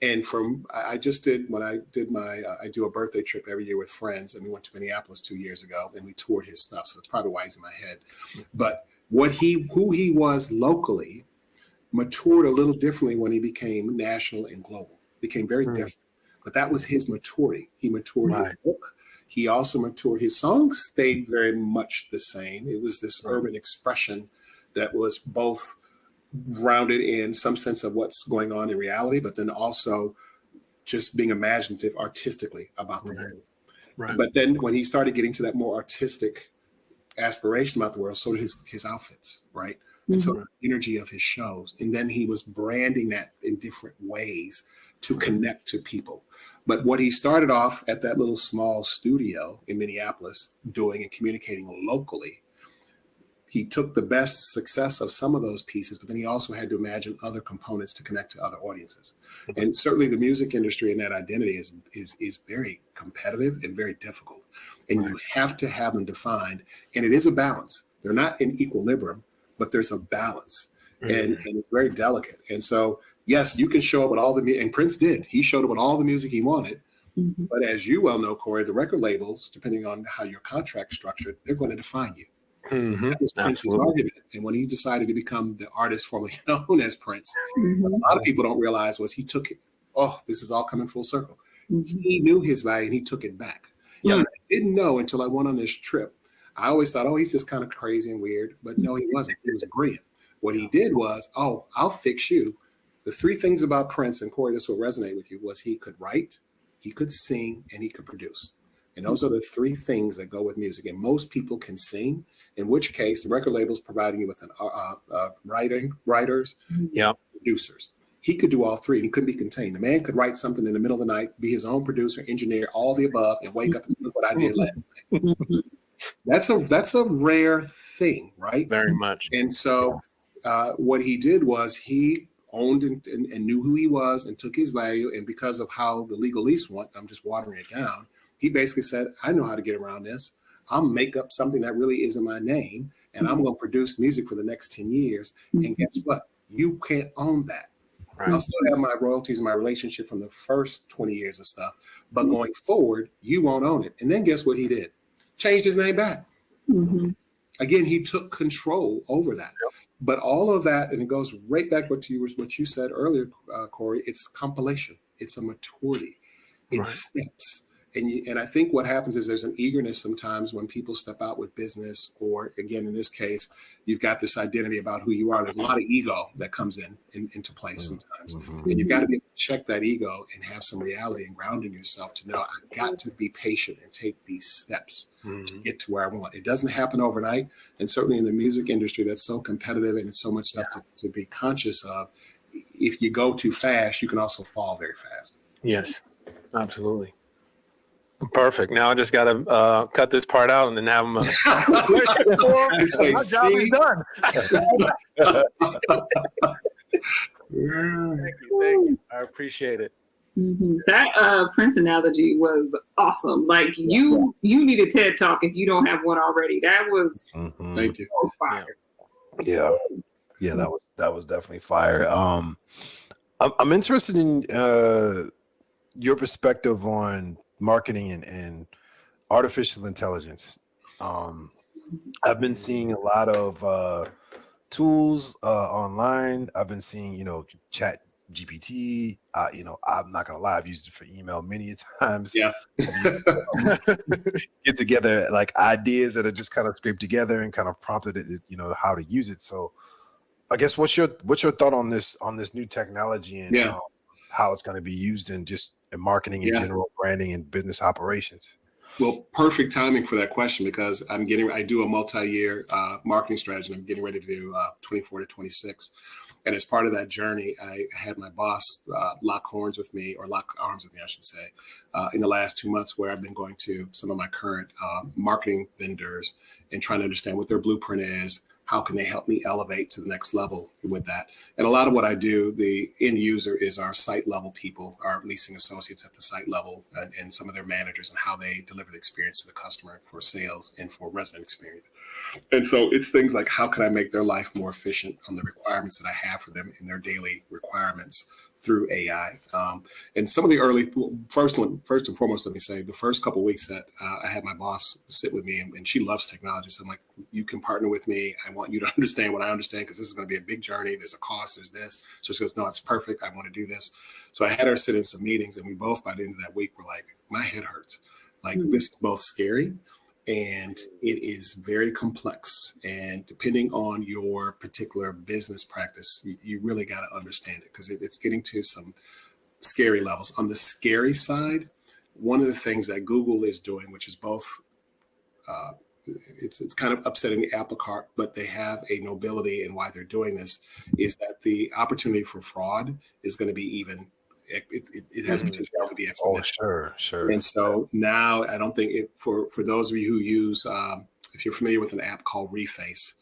And I do a birthday trip every year with friends, and we went to Minneapolis 2 years ago, and we toured his stuff. So it's probably why he's in my head. But who he was locally matured a little differently when he became national and global. Became very different. But that was his maturity. He matured his book. He also matured. His songs stayed very much the same. It was this urban expression that was both grounded in some sense of what's going on in reality, but then also just being imaginative artistically about the world. Right. But then when he started getting to that more artistic aspiration about the world, so did his outfits, right? And so the energy of his shows. And then he was branding that in different ways to connect to people. But what he started off at that little small studio in Minneapolis doing and communicating locally, he took the best success of some of those pieces, but then he also had to imagine other components to connect to other audiences. And certainly the music industry and that identity is very competitive and very difficult. And you have to have them defined. And it is a balance. They're not in equilibrium, but there's a balance. And it's very delicate. And so, yes, you can show up with all the music, and Prince did. He showed up with all the music he wanted, Mhm. But as you well know, Corey, the record labels, depending on how your contract's structured, they're going to define you. Mm-hmm. That was Prince's Absolutely. argument. And when he decided to become the artist formerly known as Prince, Mhm. what a lot of people don't realize was he took it. Oh, this is all coming full circle. Mhm. He knew his value and he took it back. Yeah. And I didn't know until I went on this trip. I always thought, oh, he's just kind of crazy and weird. But no, he wasn't. He was brilliant. What he did was, oh, I'll fix you. The three things about Prince, and Corey, this will resonate with you, was he could write, he could sing, and he could produce. And those are the three things that go with music. And most people can sing, in which case the record label's providing you with writers, Yep. producers. He could do all three, and he couldn't be contained. The man could write something in the middle of the night, be his own producer, engineer, all the above, and wake up and say, look what I did last night. Mhm. That's a rare thing, right? Very much. And so what he did was he owned and knew who he was and took his value. And because of how the legalese went, I'm just watering it down. He basically said, I know how to get around this. I'll make up something that really isn't my name, and I'm going to produce music for the next 10 years. And guess what? You can't own that. Right. I'll still have my royalties and my relationship from the first 20 years of stuff. But going forward, you won't own it. And then guess what he did? Changed his name back. Mhm. Again, he took control over that. Yep. But all of that, and it goes right back what you said earlier, Corey, it's compilation. It's a maturity. It's steps. And I think what happens is there's an eagerness sometimes when people step out with business, or again, in this case, you've got this identity about who you are. There's a lot of ego that comes into play sometimes. Mhm. And you've got to be able to check that ego and have some reality and grounding yourself to know I've got to be patient and take these steps to Mhm. get to where I want. It doesn't happen overnight. And certainly in the music industry, that's so competitive and it's so much stuff to be conscious of. If you go too fast, you can also fall very fast. Yes, absolutely. Perfect. Now I just got to cut this part out and then have them. It's like, My job is see? done. Yeah. Thank you. I appreciate it. Mhm. That Prince analogy was awesome. Like you need a TED Talk if you don't have one already. That was Mhm. Thank you. so fire. Yeah, that was definitely fire. I'm interested in your perspective on marketing and artificial intelligence. I've been seeing a lot of tools online. I've been seeing, Chat GPT. I'm not gonna lie, I've used it for email many times. Yeah. Get together like ideas that are just kind of scraped together and kind of prompted it, how to use it. So I guess what's your thought on this new technology and Yeah. how it's going to be used in just in marketing in Yeah. general, branding and business operations? Well, perfect timing for that question because I do a multi-year marketing strategy. And I'm getting ready to do 24 to 26. And as part of that journey, I had my boss lock arms with me, I should say, in the last 2 months where I've been going to some of my current marketing vendors and trying to understand what their blueprint is. How can they help me elevate to the next level with that? And a lot of what I do, the end user is our site level people, our leasing associates at the site level, and some of their managers and how they deliver the experience to the customer for sales and for resident experience. And so it's things like how can I make their life more efficient on the requirements that I have for them in their daily requirements through AI. And some of the first and foremost, let me say, the first couple of weeks that I had my boss sit with me, and she loves technology. So I'm like, you can partner with me. I want you to understand what I understand because this is going to be a big journey. There's a cost, there's this. So she goes, no, it's perfect. I want to do this. So I had her sit in some meetings, and we both, by the end of that week, were like, my head hurts. Like, this is both scary and it is very complex. And depending on your particular business practice, you really got to understand it because it's getting to some scary levels. On the scary side, one of the things that Google is doing, which is both, it's kind of upsetting the apple cart, but they have a nobility in why they're doing this, is that the opportunity for fraud is going to be even. It has potential to be exponential. Oh, sure. And so now I don't think for those of you who use, if you're familiar with an app called Reface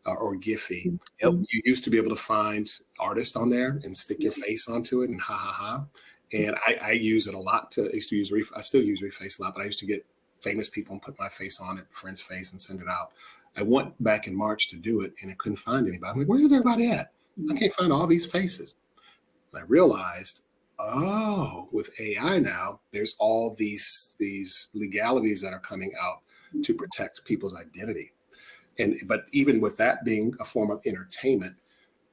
or Giphy, you used to be able to find artists on there and stick your face onto it and ha ha ha. And I use it a lot. I still use Reface a lot, but I used to get famous people and put my face on it, friend's face, and send it out. I went back in March to do it and I couldn't find anybody. I'm like, where's everybody at? I can't find all these faces. And I realized oh, with AI now, there's all these legalities that are coming out to protect people's identity. But even with that being a form of entertainment,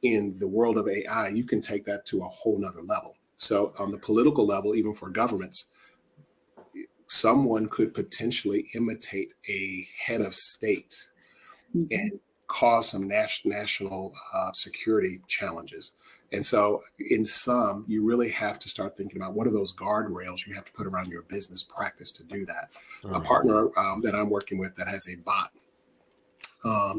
in the world of AI, you can take that to a whole nother level. So on the political level, even for governments, someone could potentially imitate a head of state and cause some national security challenges. And so in some, you really have to start thinking about what are those guardrails you have to put around your business practice to do that. A partner that I'm working with that has a bot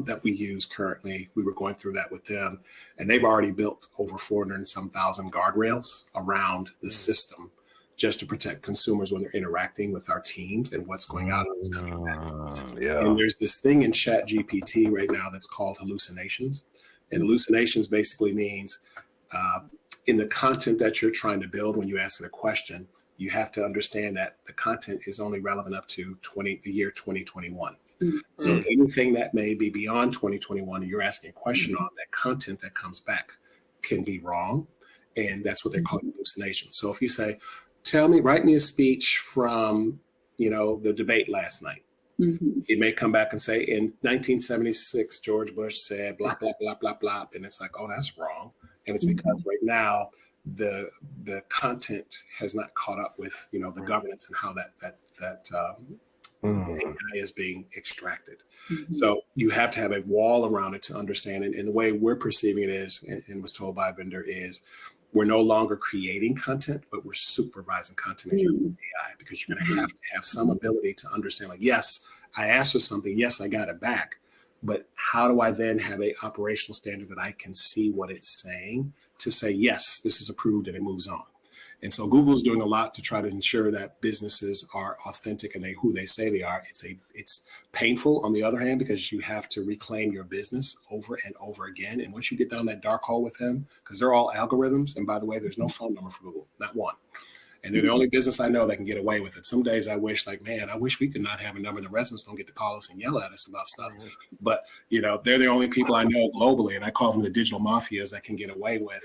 that we use currently, we were going through that with them, and they've already built over 400 and some thousand guardrails around the system just to protect consumers when they're interacting with our teams and what's going out. And there's this thing in Chat GPT right now that's called hallucinations. And hallucinations basically means in the content that you're trying to build, when you ask it a question, you have to understand that the content is only relevant up to the year 2021. So anything that may be beyond 2021, you're asking a question on, that content that comes back can be wrong. And that's what they call hallucinations. So if you say, write me a speech from, the debate last night. It may come back and say, in 1976, George Bush said, blah, blah, blah, blah, blah. And it's like, oh, that's wrong. And it's because right now the content has not caught up with, the governance and how that AI is being extracted. So you have to have a wall around it to understand it. And the way we're perceiving it is, and was told by a vendor, is we're no longer creating content, but we're supervising content as AI, because you're going to have some ability to understand, like, yes, I asked for something. Yes, I got it back. But how do I then have a operational standard that I can see what it's saying to say, yes, this is approved, and it moves on? And so Google's doing a lot to try to ensure that businesses are authentic and who they say they are. It's painful on the other hand, because you have to reclaim your business over and over again. And once you get down that dark hole with them, because they're all algorithms. And by the way, there's no phone number for Google, not one. And they're the only business I know that can get away with it. Some days I wish, I wish we could not have a number. The residents don't get to call us and yell at us about stuff. But, they're the only people I know globally, and I call them the digital mafias, that can get away with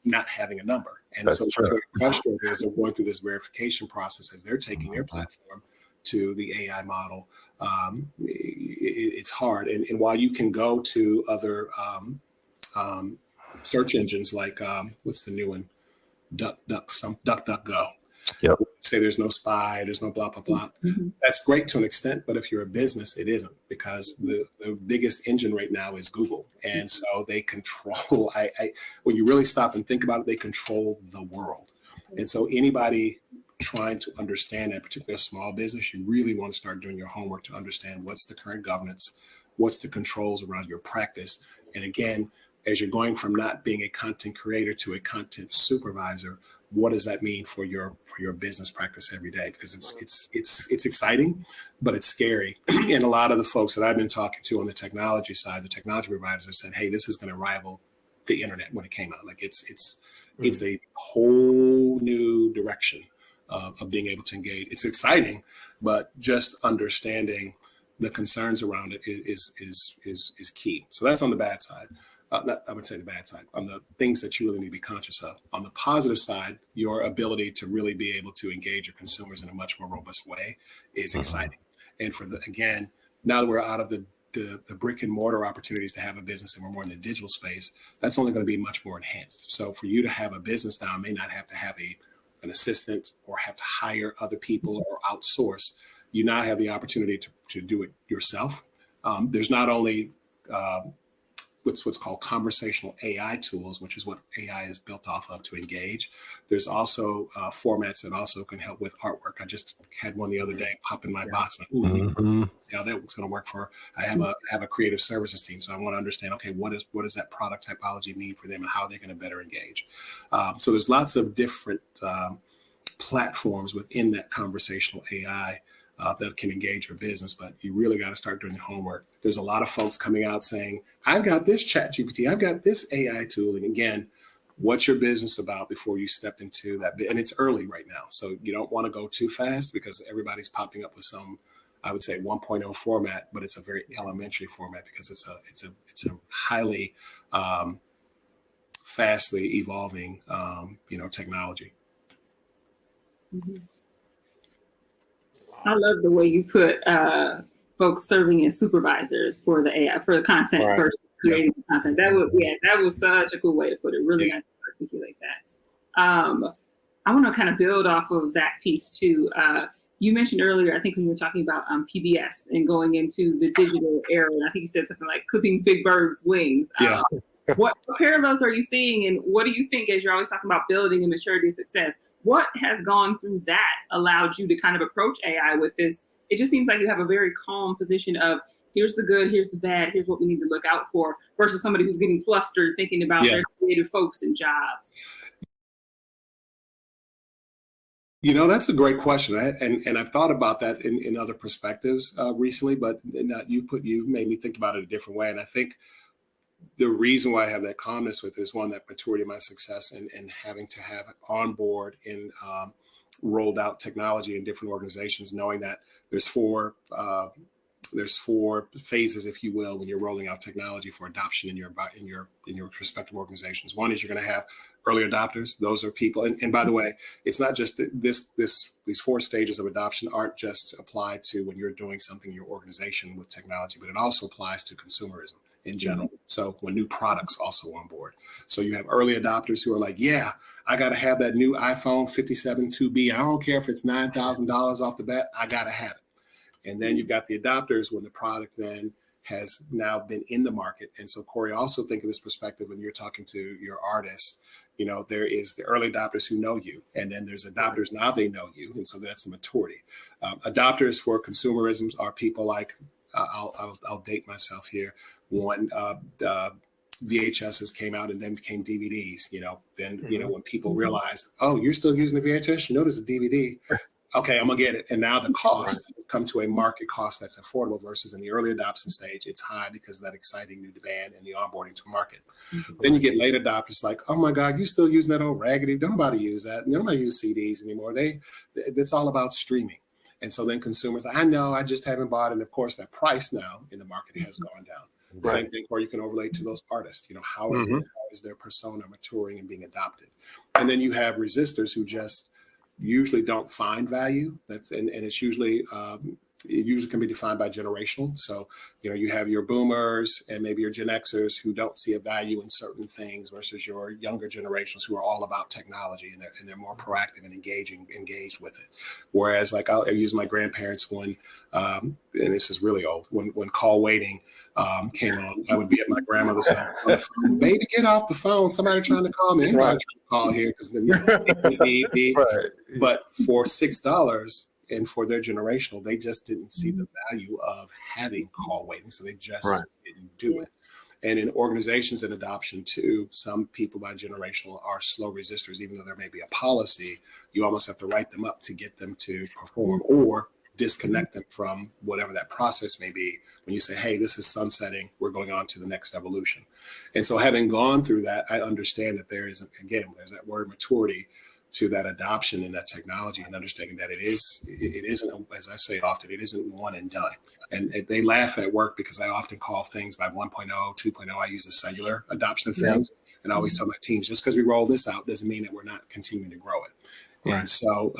not having a number. And that's so what's very frustrating is they're going through this verification process as they're taking their platform to the AI model. It's hard. And while you can go to other search engines like, what's the new one? DuckDuckGo. Yep. Say there's no spy, there's no blah, blah, blah. That's great to an extent, but if you're a business, it isn't, because the biggest engine right now is Google. And so they control, when you really stop and think about it, they control the world. And so anybody trying to understand that, particularly a small business, you really want to start doing your homework to understand what's the current governance, what's the controls around your practice. And again, as you're going from not being a content creator to a content supervisor, what does that mean for your business practice every day? Because it's exciting, but it's scary. And a lot of the folks that I've been talking to on the technology side, the technology providers, have said, hey, this is going to rival the internet when it came out. Like it's a whole new direction of being able to engage. It's exciting, but just understanding the concerns around it is key. So that's on the bad side. I would say the bad side, on the things that you really need to be conscious of. On the positive side, your ability to really be able to engage your consumers in a much more robust way is exciting. And again, now that we're out of the brick and mortar opportunities to have a business and we're more in the digital space, that's only going to be much more enhanced. So for you to have a business now, may not have to have an assistant or have to hire other people or outsource. You now have the opportunity to do it yourself. There's not only what's called conversational AI tools, which is what AI is built off of to engage. There's also formats that also can help with artwork. I just had one the other day pop in my box. Like, see how that was going to work for. I have a creative services team, so I want to understand. Okay, what does that product typology mean for them, and how are they going to better engage? So there's lots of different platforms within that conversational AI that can engage your business, but you really got to start doing the homework. There's a lot of folks coming out saying, I've got this Chat GPT, I've got this AI tool. And again, what's your business about before you step into that? And it's early right now. So you don't want to go too fast, because everybody's popping up with some, I would say 1.0 format, but it's a very elementary format, because it's a highly fastly evolving, technology. Mhm. I love the way you put folks serving as supervisors for the AI, for the content Right. versus creating the content. That was such a cool way to put it. Really nice to articulate that. I want to kind of build off of that piece too. You mentioned earlier, I think when you were talking about PBS and going into the digital era, and I think you said something like clipping big birds' wings. Yeah. What parallels are you seeing, and what do you think, as you're always talking about building and maturity of success, what has gone through that allowed you to kind of approach AI with this? It just seems like you have a very calm position of here's the good, here's the bad, here's what we need to look out for, versus somebody who's getting flustered thinking about their creative folks and jobs. You know, that's a great question. And I've thought about that in other perspectives recently, but you made me think about it a different way. And I think the reason why I have that calmness with it is one, that maturity of my success and having to have on board and rolled out technology in different organizations, knowing that there's four phases, if you will, when you're rolling out technology for adoption in your respective organizations. One is you're going to have early adopters. Those are people. And by the way, it's not just these four stages of adoption aren't just applied to when you're doing something in your organization with technology, but it also applies to consumerism in general. So when new products also on board. So you have early adopters who are like, yeah, I got to have that new iPhone 57 2B. I don't care if it's $9,000 off the bat. I got to have it. And then you've got the adopters when the product then has now been in the market. And so, Corey, also think of this perspective when you're talking to your artists. You know, there is the early adopters who know you, and then there's adopters, now they know you. And so that's the maturity. Adopters for consumerism are people like, I'll date myself here. When VHSs came out and then became DVDs, when people realized, oh, you're still using the VHS, you know, there's a DVD. Okay, I'm gonna get it. And now the cost has come to a market cost that's affordable versus in the early adoption stage, it's high because of that exciting new demand and the onboarding to market. Then you get late adopters like, oh my God, you still using that old raggedy? Nobody use that. Nobody use CDs anymore. It's all about streaming. And so then consumers, I know, I just haven't bought. And of course, that price now in the market has gone down. Right. Same thing where you can overlay to those artists, how is their persona maturing and being adopted? And then you have resistors who just usually don't find value. And it's usually it usually can be defined by generational. So, you have your boomers and maybe your Gen Xers who don't see a value in certain things versus your younger generations who are all about technology and they're more proactive and engaged with it. Whereas like I'll use my grandparents when, and this is really old, when call waiting came on, I would be at my grandmother's house on the phone, baby, get off the phone. Somebody trying to call me. Anybody trying to call here because then But for $6 and for their generational, they just didn't see the value of having call waiting. So they just didn't do it. And in organizations and adoption too, some people by generational are slow resistors, even though there may be a policy, you almost have to write them up to get them to perform or disconnect them from whatever that process may be. When you say, hey, this is sunsetting, we're going on to the next evolution. And so having gone through that, I understand that there's that word maturity to that adoption and that technology and understanding that it isn't, as I say often, it isn't one and done. And they laugh at work because I often call things by 1.0, 2.0, I use the cellular adoption of things. And I always tell my teams, just because we roll this out doesn't mean that we're not continuing to grow it. Right. And so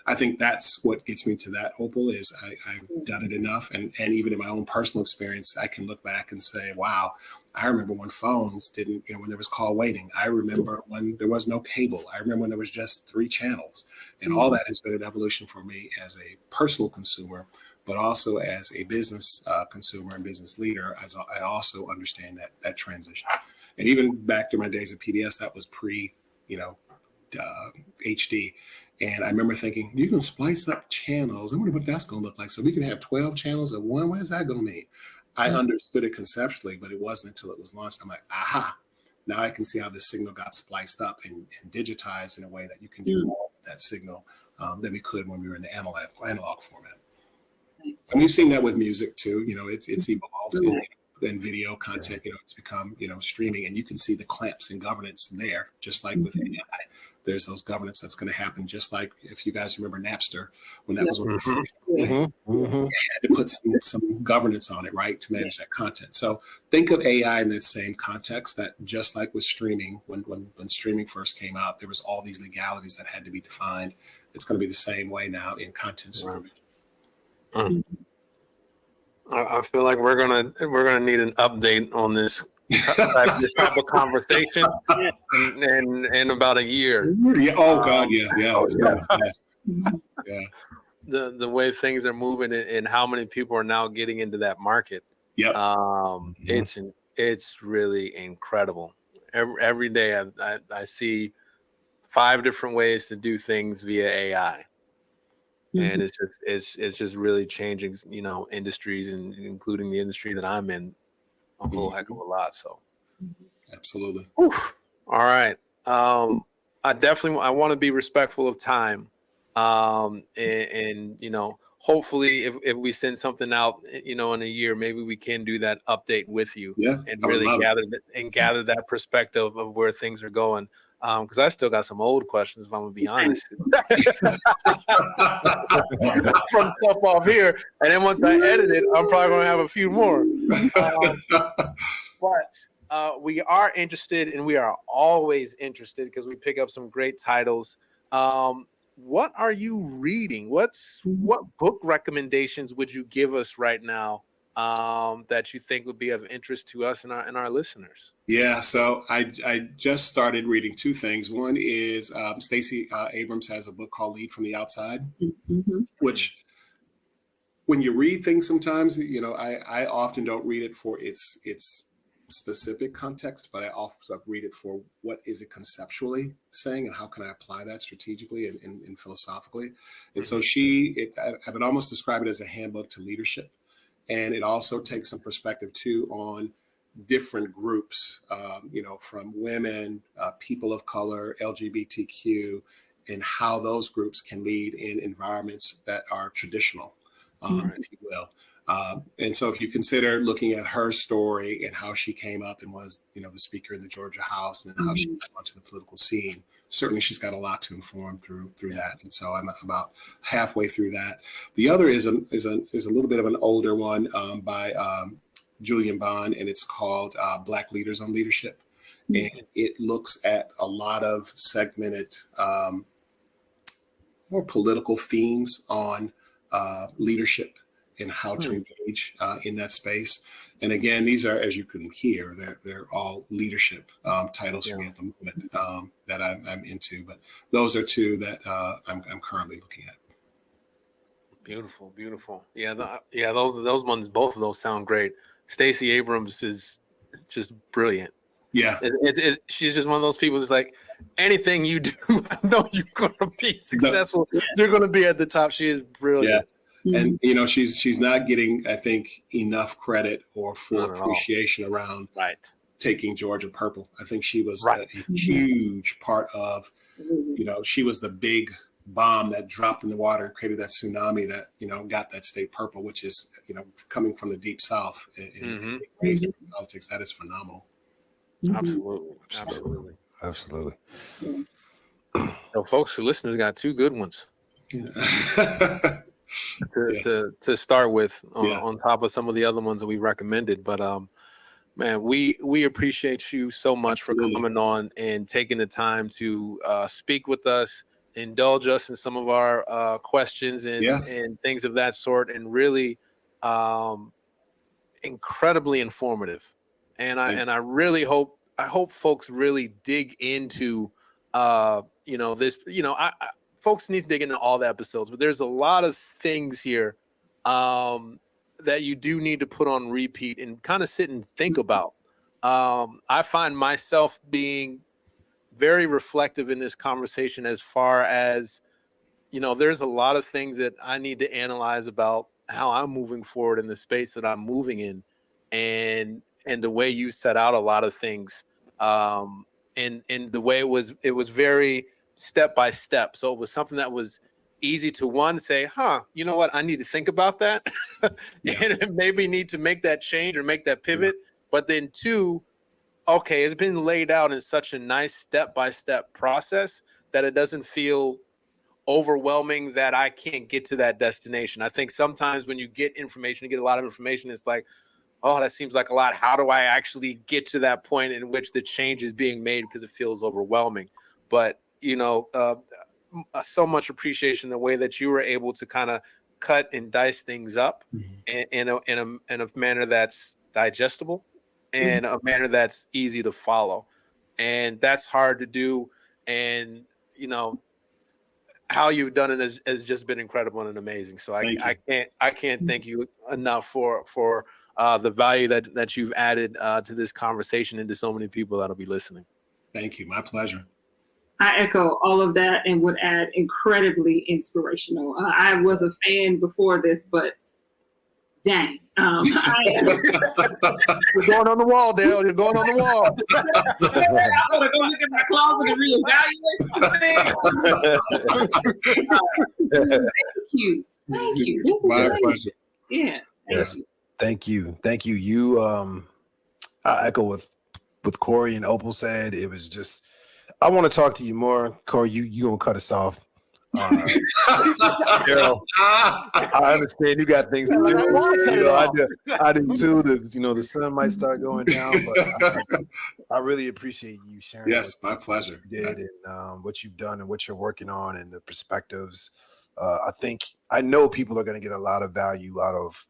I think that's what gets me to that, Opal, is I've done it enough. And even in my own personal experience, I can look back and say, wow, I remember when phones didn't, when there was call waiting. I remember when there was no cable. I remember when there was just 3 channels. And all that has been an evolution for me as a personal consumer, but also as a business consumer and business leader, as I also understand that transition. And even back to my days at PBS, that was pre, HD. And I remember thinking, you can splice up channels. I wonder what that's going to look like. So we can have 12 channels at one. What is that going to mean? I understood it conceptually, but it wasn't until it was launched. I'm like, aha, now I can see how this signal got spliced up and digitized in a way that you can do more with that signal than we could when we were in the analog format. Nice. And we've seen that with music too. It's evolved and video content, it's become, streaming, and you can see the clamps and governance there, just like with AI. There's those governance that's going to happen, just like if you guys remember Napster, when that was one of the first, you had to put some governance on it, right, to manage that content. So think of AI in that same context, that just like with streaming, when streaming first came out, there was all these legalities that had to be defined it's going to be the same way now in content supervision. Mm. I feel like we're gonna need an update on this type of conversation in about a year. Yeah. Oh God. Yeah. It's going fast. Yeah. The way things are moving and how many people are now getting into that market. Yep. It's really incredible. Every day I see 5 different ways to do things via AI. And it's just really changing, industries, and including the industry that I'm in, a whole heck of a lot. So, absolutely. Oof. All right. I want to be respectful of time, and hopefully, if we send something out, in a year, maybe we can do that update with you, and really gather that perspective of where things are going. Because I still got some old questions, if I'm gonna be honest, from stuff off here, and then once I edit it, I'm probably gonna have a few more. But we are interested, and we are always interested because we pick up some great titles. What are you reading? What book recommendations would you give us right now that you think would be of interest to us and our listeners? Yeah, so I just started reading 2 things. One is Stacey Abrams has a book called Lead from the Outside, which when you read things sometimes, I often don't read it for its specific context, but I also read it for what is it conceptually saying and how can I apply that strategically and philosophically. And so I would almost describe it as a handbook to leadership. And it also takes some perspective too on different groups, from women, people of color, LGBTQ, and how those groups can lead in environments that are traditional, if you will. And so if you consider looking at her story and how she came up and was, the speaker in the Georgia House, and then how she came onto the political scene, certainly she's got a lot to inform through that. And so I'm about halfway through that. The other is a little bit of an older one by Julian Bond, and it's called Black Leaders on Leadership. And it looks at a lot of segmented, more political themes on leadership and how to engage in that space. And again, these are, as you can hear, they're all leadership titles for me at the moment that I'm into. But those are 2 that I'm currently looking at. Beautiful. Yeah, those ones, both of those sound great. Stacey Abrams is just brilliant. Yeah, she's just one of those people that's like, anything you do, I know you're going to be successful. You're going to be at the top. She is brilliant. Yeah. And she's not getting, I think, enough credit or full appreciation around taking Georgia purple. I think she was a huge part of, she was the big bomb that dropped in the water and created that tsunami that got that state purple, which is coming from the deep South in politics. That is phenomenal. Absolutely. So folks who listeners got 2 good ones. To start with on top of some of the other ones that we recommended. But man, we appreciate you so much for coming on and taking the time to speak with us, indulge us in some of our questions and things of that sort, and really incredibly informative. And I really hope folks really dig into this. Folks need to dig into all the episodes, but there's a lot of things here that you do need to put on repeat and kind of sit and think about. I find myself being very reflective in this conversation as far as, there's a lot of things that I need to analyze about how I'm moving forward in the space that I'm moving in, and the way you set out a lot of things, and the way it was very step by step. So it was something that was easy to say, you know what, I need to think about that and maybe need to make that change or make that pivot. But then 2, okay, it's been laid out in such a nice step by step process that it doesn't feel overwhelming that I can't get to that destination. I think sometimes when you get information, you get a lot of information, it's like, oh, that seems like a lot. How do I actually get to that point in which the change is being made? Because it feels overwhelming. But so much appreciation the way that you were able to kind of cut and dice things up in a manner that's digestible and a manner that's easy to follow. And that's hard to do. And, you know, how you've done it has just been incredible and amazing. So I can't thank you enough for the value that you've added to this conversation and to so many people that'll be listening. Thank you. My pleasure. I echo all of that and would add incredibly inspirational. I was a fan before this, but dang. You're going on the wall, Dale. You're going on the wall. I'm going to go look at my closet and reevaluate something. Thank you. This is my great. pleasure. Yeah. Yes. Thank you. You, I echo what Corey and Opal said. It was just, I want to talk to you more. Corey, you gonna cut us off. Daryl, I understand you got things to do. I do too. The sun might start going down, but I really appreciate you sharing. Yes, my pleasure. What you did and what you've done and what you're working on and the perspectives. I know people are going to get a lot of value out of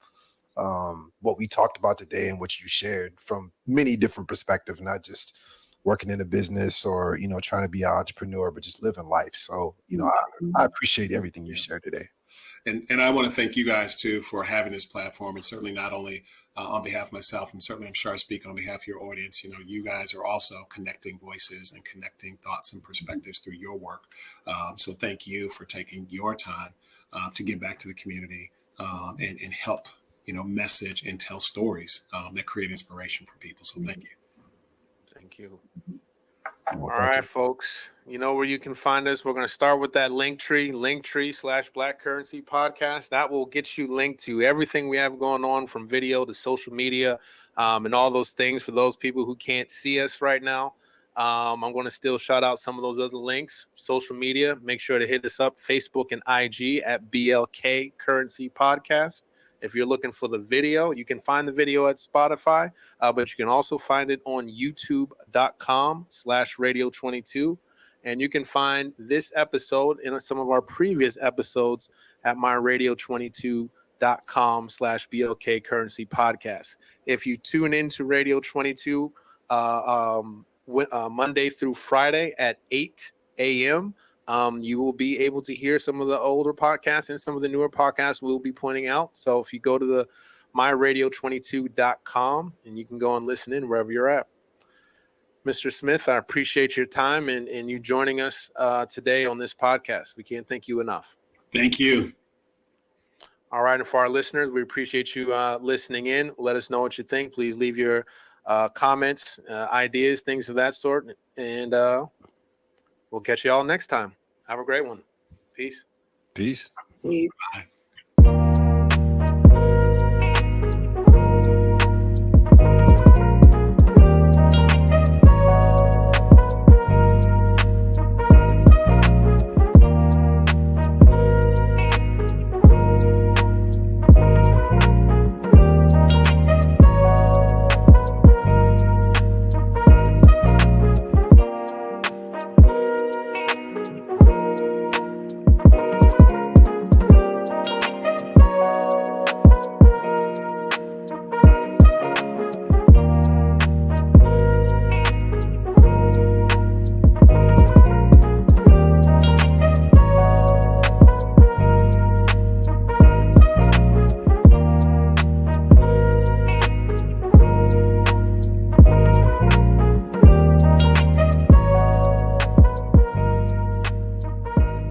what we talked about today and what you shared from many different perspectives, not just working in a business or, trying to be an entrepreneur, but just living life. So, I appreciate everything you shared today. And I want to thank you guys too for having this platform, and certainly not only on behalf of myself, and certainly I'm sure I speak on behalf of your audience. You guys are also connecting voices and connecting thoughts and perspectives through your work. So thank you for taking your time to give back to the community and help, message and tell stories that create inspiration for people. So thank you. Thank you. All right, folks. You know where you can find us. We're going to start with that linktree/Black Currency Podcast. That will get you linked to everything we have going on, from video to social media, and all those things for those people who can't see us right now. I'm going to still shout out some of those other links. Social media, make sure to hit us up, Facebook and IG at BLK Currency Podcast. If you're looking for the video, you can find the video at Spotify, but you can also find it on youtube.com/radio22. And you can find this episode and some of our previous episodes at myradio22.com/BLK Currency Podcast. If you tune into Radio 22 Monday through Friday at 8 a.m., you will be able to hear some of the older podcasts and some of the newer podcasts we'll be pointing out. So if you go to the myradio22.com, and you can go and listen in wherever you're at. Mr. Smith, I appreciate your time and you joining us today on this podcast. We can't thank you enough. Thank you. All right. And for our listeners, we appreciate you listening in. Let us know what you think. Please leave your comments, ideas, things of that sort. And we'll catch you all next time. Have a great one. Peace. Peace. Peace. Bye.